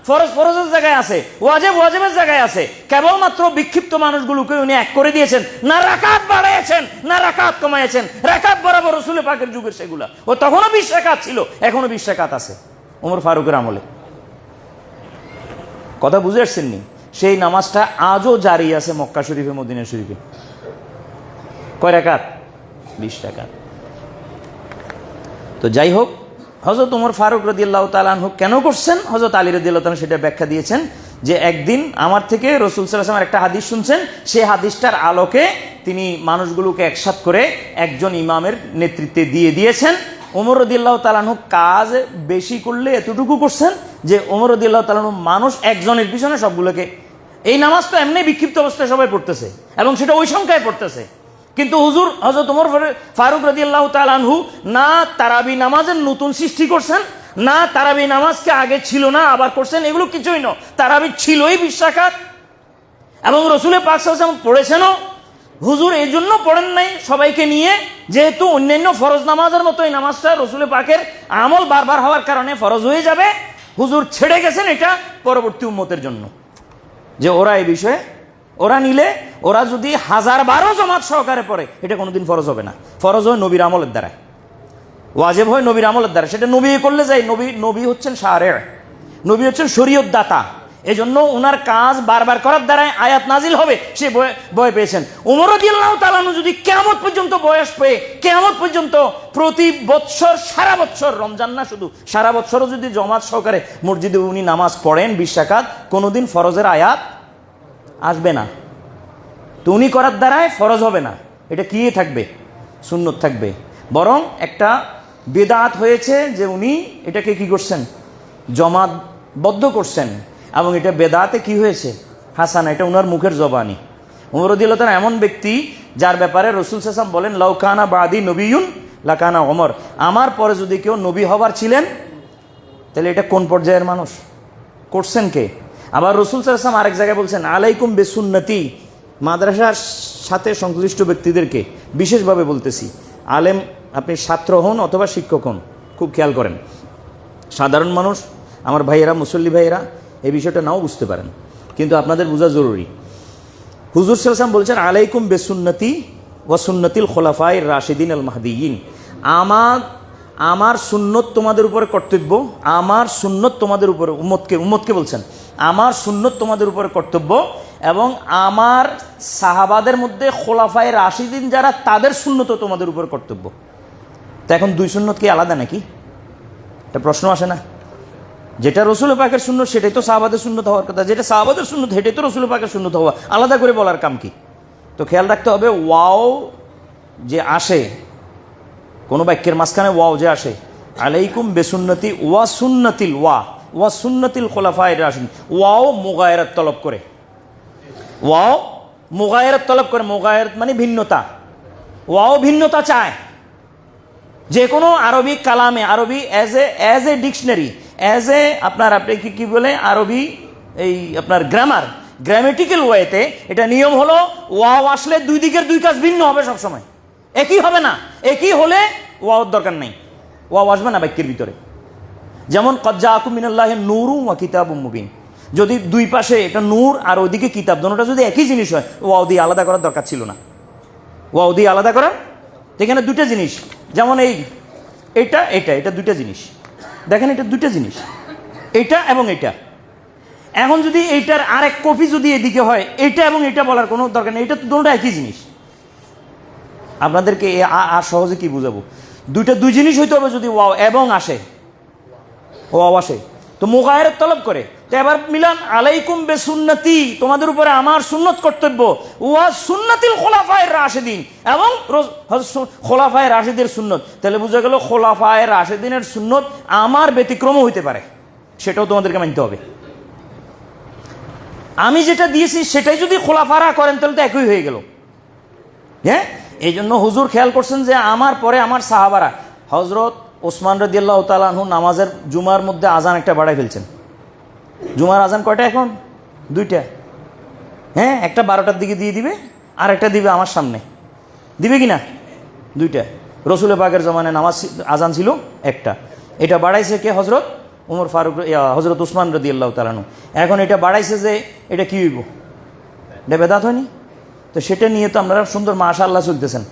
ফরজ ফরজের জায়গায় আছে, ওয়াজিব ওয়াজিবের জায়গায় আছে। কেবলমাত্র বিক্ষিপ্ত মানুষগুলোকে উনি এক করে দিয়েছেন, না রাকাত বাড়াইছেন না রাকাত কমাইছেন। রাকাত বরাবর রাসূল পাকের যুগের সেগুলা, ও তখনও 20 রাকাত ছিল, এখনো 20 রাকাত আছে ওমর ফারুকের আমলে। কথা বুঝে আসছেন নি? সেই নামাজটা আজও জারি আছে মক্কা শরীফে, মদিনা শরীফে। কয় রাকাত? 20 রাকাত। তো যাই হোক, হযরত ওমর ফারুক রাদিয়াল্লাহু তাআলা আনহু কেন করছেন, হযরত আলী রাদিয়াল্লাহু তাআলা সেটা ব্যাখ্যা দিয়েছেন যে একদিন আমার থেকে রাসূল সাল্লাল্লাহু আলাইহি ওয়াসাল্লাম একটা হাদিস শুনছেন, সেই হাদিসটার আলোকে তিনি মানুষগুলোকে একসাথ করে একজন ইমামের নেতৃত্বে দিয়ে দিয়েছেন। ওমর রাদিয়াল্লাহু তাআলা আনহু কাজ বেশি করলে এতটুকু করছেন যে ওমর রাদিয়াল্লাহু তাআলা আনহু মানুষ একজনের পিছনে সবগুলোকে, এই নামাজ তো এমনি বিক্ষিপ্ত অবস্থায় সবাই পড়তেছে এবং সেটা ওই সংখ্যায় পড়তেছে, কিন্তু হুজুর হযরত ওমর ফারুক রাদিয়াল্লাহু তাআলা আনহু না তারাবি নামাজের নতুন সৃষ্টি করছেন, না তারাবি নামাজকে আগে ছিল না আবার করছেন, এগুলো কিছুই না। তারাবি ছিলই 20 রাকাত এবং রাসূল পাক সাল্লাল্লাহু আলাইহি ওয়াসাল্লাম পড়েছেনও। হুজুর এই জন্য পড়েন নাই সবাইকে নিয়ে, যেহেতু অন্যান্য ফরজ নামাজের মতো এই নামাজটা রসুল পাকের আমল বারবার হওয়ার কারণে ফরজ হয়ে যাবে। হুজুর ছেড়ে গেছেন এটা পরবর্তী উম্মতের জন্য, যে ওরা এই বিষয়ে ওরা নিলে, ওরা যদি 1000 জমাত সহকারে পড়ে এটা কোনোদিন ফরজ হবে না। ফরজ হয় নবীর আমলের দ্বারা, ওয়াজিব হয় নবীর আমলের দ্বারা। সেটা নবী করলে যাই, নবী হচ্ছেন শারের, নবী হচ্ছেন শরীয়ত দাতা। এই জন্য ওনার কাজ বারবার করার দ্বারাই আয়াত নাজিল হবে, সে ভয় পেয়েছেন। ওমর রাদিয়াল্লাহু তাআলা আনহু যদি কিয়ামত পর্যন্ত বয়স পেয়ে কিয়ামত পর্যন্ত প্রতি বৎসর সারা বৎসর, রমজান না শুধু, সারা বৎসরও যদি জমাত সহকারে মসজিদে উনি নামাজ পড়েন 20 রাকাত, কোনোদিন ফরজের আয়াত আসবে না। তো উনি করার দ্বারাই ফরজ হবে না, এটা কি থাকবে? সুন্নত থাকবে। বরং একটা বেদাত হয়েছে যে উনি এটাকে কি করছেন? জমাতবদ্ধ করছেন, এবং এটা বেদাতে কি হয়েছে? হাসান। এটা উনার মুখের জবানি। উমর রাদিয়াল্লাহু তাআলা এমন ব্যক্তি যার ব্যাপারে রাসূল সাল্লাল্লাহু আলাইহি ওয়াসাল্লাম বলেন, লাউ কানা বাদি নবিয়্যুন লাকানা ওমর, আমার পরে যদি কেউ নবী হবার ছিলেন, তাহলে এটা কোন পর্যায়ের মানুষ করছেন কে? আবার রাসূল সাল্লাল্লাহু আলাইহি ওয়াসাল্লাম আরেক জায়গায় বলছেন, আলাইকুম বিসুন্নতি, মাদ্রাসার সাথে সংশ্লিষ্ট ব্যক্তিদেরকে বিশেষভাবে বলতেছি, আলেম আপনি ছাত্র হন অথবা শিক্ষক হন, খুব খেয়াল করেন। সাধারণ মানুষ, আমার ভাইয়েরা, মুসল্লি ভাইয়েরা এই বিষয়টা নাও বুঝতে পারেন, কিন্তু আপনাদের বোঝা জরুরি। হুজুর সাল্লাল্লাহু আলাইহি ওয়াসাল্লাম বলছেন, আলাইকুম বিসুন্নতি ওয়া সুন্নাতিল খুলাফায়ে রাশিদিন আল মাহদিয়িন, আমার সুন্নত তোমাদের উপরে কর্তব্য, আমার সুন্নত তোমাদের উপরে, উম্মতকে বলছেন, আমার সুন্নত তোমাদের উপরে কর্তব্য, এবং আমার সাহাবাদের মধ্যে খোলাফায়ে রাশিদিন যারা, তাদের সুন্নত তোমাদের উপরে কর্তব্য। তো এখন দুই সুন্নত কি আলাদা নাকি? এটা প্রশ্ন আসে না? যেটা রসুল পাকের সুন্নত সেটাই তো সাহাবাদের সুন্নত হওয়ার কথা, যেটা সাহাবাদের সুন্নত সেটাই তো রসুল পাকের সুন্নত হওয়া, আলাদা করে বলার কাম কি? তো খেয়াল রাখতে হবে, ওয়াও যে আসে কোনো বাক্যের মাঝখানে, ওয়াও যে আসে, আলাইকুম বেসুন্নতি ওয়া সুন্নতিল ওয়া সুন্নতিল খোলাফায়ে রাশিদিন, ওয়াও মুগায়রাত তলব করে, ওয়াও মুগায়রাত তলব করে। মুগায়রাত মানে ভিন্নতা, ওয়াও ভিন্নতা চায়। যে কোনো আরবি কালামে, আরবি অ্যাজ এ ডিকশনারি, আপনি কি বলে আরবি, এই আপনার গ্রামেটিক্যাল ওয়েতে এটা নিয়ম হলো, ওয়াও আসলে দুই দিকের দুই কাজ ভিন্ন হবে, সবসময় একই হবে না। একই হলে ওয়াওর দরকার নাই, ওয়াও আসবে না বাক্যের ভিতরে। যেমন কদ জাআকুম মিনাল্লাহি নূরুন ওয়া কিতাবুম মুবিন, যদি দুই পাশে এটা নূর আর ওইদিকে কিতাব, দোনোটা যদি একই জিনিস হয়, ওয়াও দিয়ে আলাদা করার দরকার ছিল না। ওয়াও দিয়ে আলাদা করা, এখানে দুইটা জিনিস, যেমন এটা দুইটা জিনিস, দেখেন এটা দুইটা জিনিস, এটা এবং এটা। এখন যদি এইটার আরেক কপি যদি এদিকে হয়, এটা এবং এটা বলার কোনো দরকার নেই, এটা তো দুটোটা একই জিনিস। আপনাদেরকে আর সহজে কি বুঝাবো? দুই জিনিস হইতে হবে যদি ওয়াও এবং আসে, ওয়াও আসে, তো মুগায়রাত তলব করে। তো এবার মিলান, আলাইকুম বেসুন্নতি, তোমাদের উপরে আমার সুন্নত কর্তব্য, ওয়া সুন্নাতিল খোলাফায়ে রাশিদিন, এবং খোলাফায়ে রাশিদের সুন্নত। তাহলে বুঝা গেল খোলাফায়ে রাশিদিনের সুন্নত আমার ব্যতিক্রমও হইতে পারে, সেটাও তোমাদেরকে মানতে হবে। আমি যেটা দিয়েছি সেটাই যদি খোলাফারা করেন তাহলে তো একই হয়ে গেল। হ্যাঁ, এই জন্য হুজুর খেয়াল করছেন যে আমার পরে আমার সাহাবারা, হজরত ওসমান রাদিয়াল্লাহু তাআলা আনহু নামাজের জুমার মধ্যে আজান একটা বাড়াই ফেলছেন। জুমার আজান কয়টা এখন? 2টা। হ্যাঁ, একটা 12টার দিকে দিয়ে দিবে, আর একটা দিবে আমার সামনে, দিবে কি না? 2টা। রসুল পাকের জমানে নামাজ আজান ছিল একটা, এটা বাড়াইছে কে? হজরত উমর ফারুক, হজরত ওসমান রাদিয়াল্লাহু তাআলা আনহু। এখন এটা বাড়াইছে যে এটা কি হইব? এটা বেদাত হয়নি? তো সেটা নিয়ে তো আপনারা সুন্দর মাশাআল্লাহ চলতেছেন।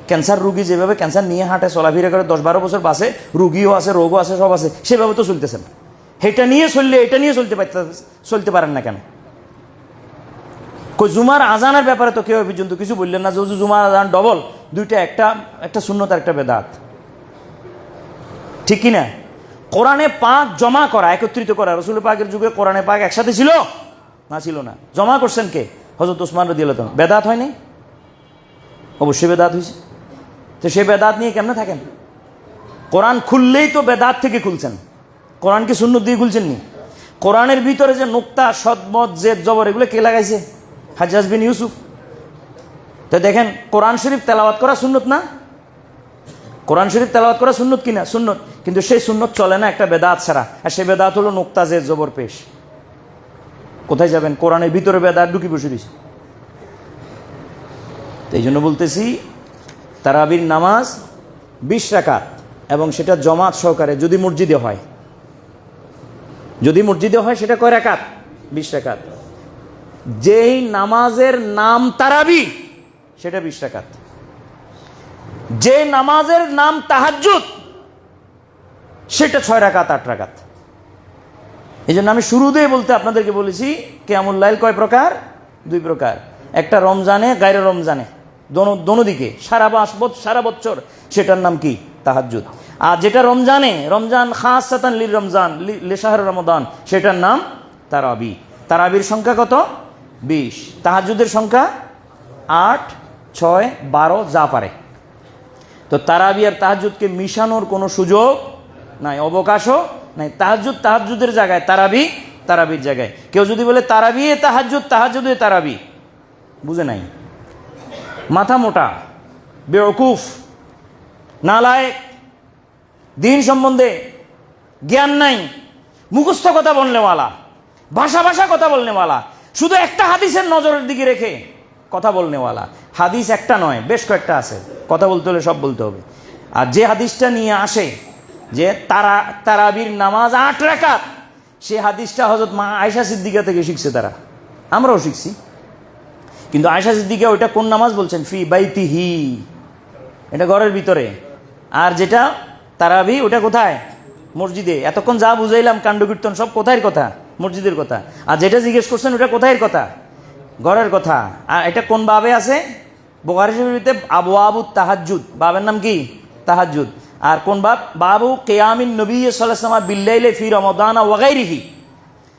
ক্যান্সার রুগী যেভাবে ক্যান্সার নিয়ে হাঁটে, চলাফেরা করে, 10-12 বছর বাসে, রুগীও আছে, রোগও আছে, সব আছে, সেভাবে তো চলতেছেন। এটা নিয়ে চললে এটা নিয়ে চলতে পারেন না কেন? জুমার আজানের ব্যাপারে তো কেউ পর্যন্ত কিছু বললেন না যে জুমার আজান ডবল, 2টা, একটা সুন্নত আর একটা বেদাত, ঠিক কিনা? কোরআনে পাক জমা করা, একত্রিত করা, রসুল পাকের যুগে কোরআনে পাক একসাথে ছিল না? ছিল না। জমা করছেন কে? হযরত ওসমান রাদিয়াল্লাহু তাআলা। বেদাত হয়নি? অবশ্যই বেদাত হয়েছে। তো সেই বেদাত নিয়ে কেমনে থাকেন? কোরআন খুললেই তো বেদাত থেকে খুলছেন, কোরআনকে সুন্নত দিয়ে খুলছেন নি? কোরআনের ভিতরে যে নোক্তা, সদমত, জেদ, জবর, এগুলো কে লাগাইছে? হাজ্জাজ বিন ইউসুফ। তো দেখেন, কোরআন শরীফ তেলাওয়াত করা সুন্নত না? কোরআন শরীফ তেলাওয়াত করা সুন্নত কিনা? সুন্নত। কিন্তু সেই সুন্নত চলে না একটা বেদাত ছাড়া, আর সেই বেদাত হলো নোক্তা, জেদ, জবর, পেশ। কোথায় যাবেন? কোরআনের ভিতরে বেদাত ঢুকি বসে দিয়েছে। তো এই জন্য বলতেছি তারাবির নামাজ 20 রাকাত, এবং সেটা জমাত সহকারে যদি মসজিদে হয়। যদি মসজিদে হয় সেটা কয় রাকাত? 20 রাকাত। যেই নামাজের নাম তারাবি সেটা 20 রাকাত। যে নামাজের নাম তাহাজ্জুদ সেটা 6 রাকাত 8 রাকাত। এই জন্য আমি শুরুতেই বলতে আপনাদেরকে বলেছি কিয়ামুল লাইল কয় প্রকার? 2 প্রকার। একটা রমজানে, গায়রে রমজানে, দোনো দিকে সারা বছর, সেটার নাম কি? তাহাজ্জুদ। আর যেটা রমজানে, রমজান খাসাতান লির রমজান লিশাহর রমাদান, সেটার নাম তারাবি। তারাবির সংখ্যা কত? 20। তাহাজ্জুদের সংখ্যা 8, 6, 12 যা পারে। তো তারাবি আর তাহাজ্জুদকে মিশানোর কোনো সুযোগ নাই, অবকাশও নাই। তাহাজ্জুদ তাহাজ্জুদের জায়গায়, তারাবি তারাবির জায়গায়। কেউ যদি বলে তারাবি এ তাহাজ্জুদ, তাহাজ্জুদে তারাবি, বুঝে নাই, মাথা মোটা, বেওকুফ, নালায়েক, দিন সম্বন্ধে জ্ঞান নাই, মুখস্থ কথা বলনেওয়ালা, ভাষা কথা বলনেওয়ালা, শুধু একটা হাদিসের নজরের দিকে রেখে কথা বলনেওয়ালা। হাদিস একটা নয়, বেশ কয়েকটা আছে, কথা বলতে হলে সব বলতে হবে। আর যে হাদিসটা নিয়ে আসে যে তারাবির নামাজ 8 রাকাত, সে হাদিসটা হযরত মা আয়েশা সিদ্দিকা থেকে শিখছে তারা, আমরাও শিখছি। কিন্তু আয়েশা সিদ্দিকা ওইটা কোন নামাজ বলছেন? ফি বাইতিহি, এটা ঘরের ভিতরে। আর যেটা তারাবি ওটা কোথায়? মসজিদে। এতক্ষণ যা বুঝাইলাম কাণ্ড কীর্তন সব কোথায় কথা? মসজিদের কথা। আর যেটা জিজ্ঞেস করছেন ওটা কোথায় কথা? ঘরের কথা। আর এটা কোন বাবে আছে? বুখারী শরীফে আবওয়াবুত তাহাজ্জুদ, বাবের নাম কি? তাহাজ্জুদ। আর কোন বাব? বাবু কিয়ামিন নবী সাল্লাল্লাহু আলাইহি ওয়াসাল্লাম বিল্লাইলি ফি রমাদান ওয়া গায়রিহি।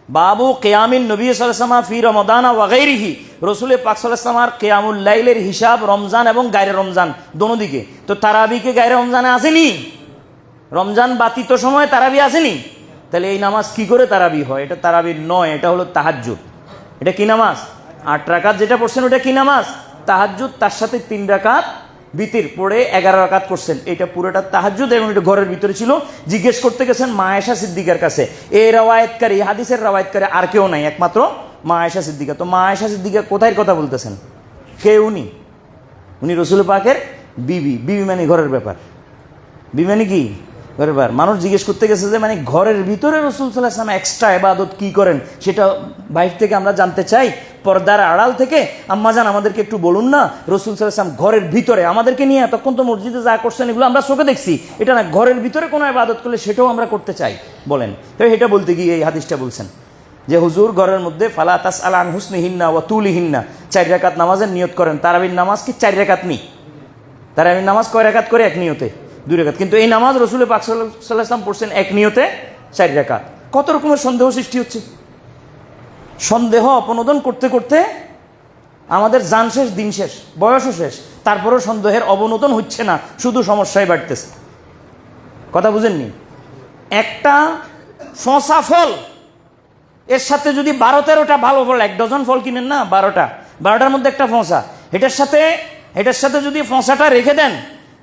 বাবু কিয়ামিন নবী সাল্লাল্লাহু আলাইহি ওয়াসাল্লাম ফি রমাদান ওয়া গায়রিহি। রাসূল পাক সাল্লাল্লাহু আলাইহি ওয়াসাল্লামের কিয়ামুল লাইলের হিসাব রমজান এবং গায়রে রমজান দোনো দিকে। তো তারাবিকে গায়রে রমজানে আসেনি? রমজান ব্যতীত সময় তারাবি আসেনি? তাহলে এই নামাজ কি করে তারাবি হয়? এটা তারাবি নয়, এটা হলো তাহাজ্জুদ। এটা কি নামাজ? 8 রাকাত যেটা পড়ছেন ওটা কি নামাজ? তাহাজ্জুদ। তার সাথে 3 রাকাত বিতির পড়ে 11 রাকাত করছেন, এটা পুরোটা তাহাজ্জুদ, এবং এটা ঘরের ভিতরে ছিল। জিজ্ঞেস করতে গেছেন মা আয়েশা সিদ্দিকার কাছে। এই রাওয়ায়াতকারী, হাদিসের রাওয়ায়াতকারী আর কেউ নাই, একমাত্র মা আয়েশা সিদ্দিকা। তো মা আয়েশা সিদ্দিকা কোথায় কথা বলতেছেন? কে উনি? উনি রাসূল পাকের বিবি। বিবি মানে ঘরের ব্যাপার। বিবি মানে কি? ঘরের ব্যাপার। মানুষ জিজ্ঞেস করতে গেছে যে মানে ঘরের ভিতরে রাসূল সাল্লাল্লাহু আলাইহি ওয়াসাল্লাম এক্সট্রা ইবাদত কি করেন, সেটা বাইরে থেকে আমরা জানতে চাই, পর্দার আড়াল থেকে। আম্মাজান আমাদেরকে একটু বলুন না, রাসূল সাল্লাল্লাহু আলাইহি ওয়াসাল্লাম ঘরের ভিতরে আমাদেরকে নিয়ে এতক্ষণ তো মসজিদে যা করছেন এগুলো আমরা চোখে দেখছি, এটা না ঘরের ভিতরে কোনো ইবাদত করলে সেটাও আমরা করতে চাই, বলেন। তো এটা বলতে গিয়ে এই হাদিসটা বলছেন যে হুজুর ঘরের মধ্যে ফালা তাসআল আন হুসনিহিন্না ওয়া তুলিহিন্না, 4 রাকাত নামাজের নিয়ত করেন। তারাবির নামাজ কি 4 রাকাত নেই? তারাবির নামাজ কয় রাকাত করে? এক নিয়তে 2 রাকাত। কিন্তু এই নামাজ রাসূল পাক সাল্লাল্লাহু আলাইহি ওয়াসাল্লাম পড়ছেন এক নিয়তে 4 রাকাত। কত রকমের সন্দেহ সৃষ্টি হচ্ছে। সন্দেহ অপনোদন করতে করতে আমাদের জান শেষ, দিন শেষ, বয়সও শেষ, তারপরেও সন্দেহের অবনোদন হচ্ছে না, শুধু সমস্যায় বাড়তেছে। কথা বুঝেননি? একটা ফসা ফল এর সাথে যদি 12-13টা ভালো ফল, 1 ডজন ফল কিনেন না, 12টার মধ্যে একটা ফসা, এটার সাথে যদি ফসাটা রেখে দেন,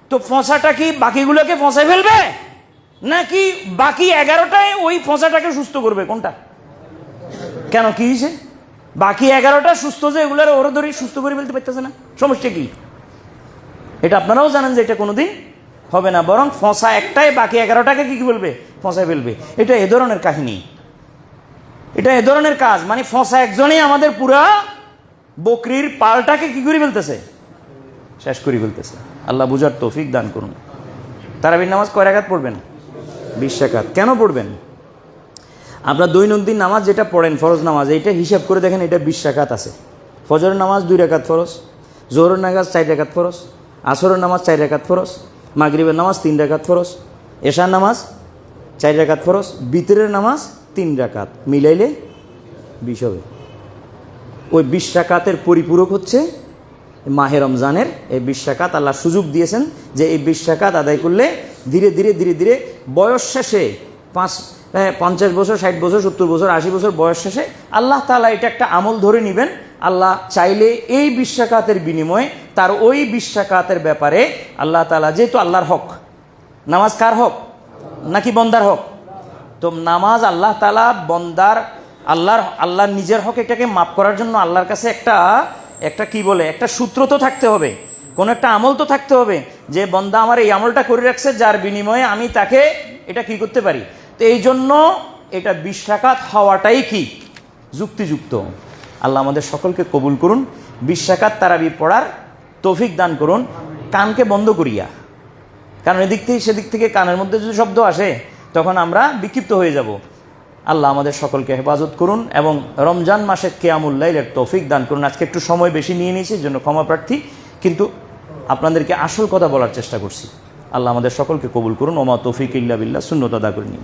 তো ফসাটা কি বাকিগুলোকে ফসায় ফেলবে, নাকি বাকি 11টায় ওই ফসাটাকে সুস্থ করবে? কোনটা? কেন, কি হয়েছে? বাকি 11টা সুস্থ, যে এগুলোর ওরা ধরে সুস্থ করে ফেলতে পারতেছে না, সমস্যা কি? এটা আপনারাও জানেন যে এটা কোনোদিন হবে না, বরং ফসা একটাই বাকি 11টাকে কি বলবে? ফসায় ফেলবে। এটা এ ধরনের কাহিনী, এটা এ ধরনের কাজ। মানে ফসা একজনই আমাদের পুরা বকরির পালটাকে কি করে ফেলতেছে? শেষ করে ফেলতেছে। আল্লাহ বুঝার তৌফিক দান করুন। তারাবির নামাজ কয় রাকাত পড়বেন? 20 রাকাত। কেন পড়বেন? আপনার দৈনন্দিন নামাজ যেটা পড়েন, ফরজ নামাজ, এইটা হিসাব করে দেখেন, এটা 20 রাকাত আছে। ফজরের নামাজ 2 রাকাত ফরজ, জোহরের নামাজ 4 রাকাত ফরজ, আসরের নামাজ 4 রাকাত ফরজ, মাগরিবের নামাজ 3 রাকাত ফরজ, এশার নামাজ 4 রাকাত ফরজ, বিতরের নামাজ 3 রাকাত, মিলাইলে 20 হবে। ওই 20 রাকাতের পরিপূরক হচ্ছে মাহে রমজানের এই 20 রাকাত। আল্লাহ সুযোগ দিয়েছেন যে এই 20 রাকাত আদায় করলে ধীরে ধীরে ধীরে ধীরে বয়স শেষে 50 বছর, 60 বছর, 70 বছর, 80 বছর বয়স শেষে আল্লাহ তাআলা এটা একটা আমল ধরে নেবেন। আল্লাহ চাইলে এই 20 রাকাতের বিনিময়ে তার ওই 20 রাকাতের ব্যাপারে আল্লাহ তাআলা, যেহেতু আল্লাহর হক, নামাজ কার হক? নাকি বন্দার হক? তো নামাজ আল্লাহ তাআলা বন্দার, আল্লাহর নিজের হক, এটাকে মাফ করার জন্য আল্লাহর কাছে একটা একটা কি বলে, একটা সূত্র তো থাকতে হবে, কোনো একটা আমল তো থাকতে হবে যে বন্দা আমার এই আমলটা করে রাখছে, যার বিনিময়ে আমি তাকে এটা কি করতে পারি। তো এই জন্য এটা 20 রাকাত হওয়াটাই কি যুক্তিযুক্ত। আল্লাহ আমাদের সকলকে কবুল করুন, 20 রাকাত তারাবি পড়ার তৌফিক দান করুন, কানকে বন্ধ করিয়া। কারণ এদিক থেকে সেদিক থেকে কানের মধ্যে যদি শব্দ আসে তখন আমরা বিক্ষিপ্ত হয়ে যাব। আল্লাহ আমাদের সকলকে হেফাজত করুন এবং রমজান মাসে কিয়ামুল লাইলের তৌফিক দান করুন। আজকে একটু সময় বেশি নিয়ে নিয়েছি, এর জন্য ক্ষমা প্রার্থী, কিন্তু আপনাদেরকে আসল কথা বলার চেষ্টা করছি। আল্লাহ আমাদের সকলকে কবুল করুন। ওমা তৌফিক ইল্লা বিল্লাহ। সুন্নত আদা করে নিন।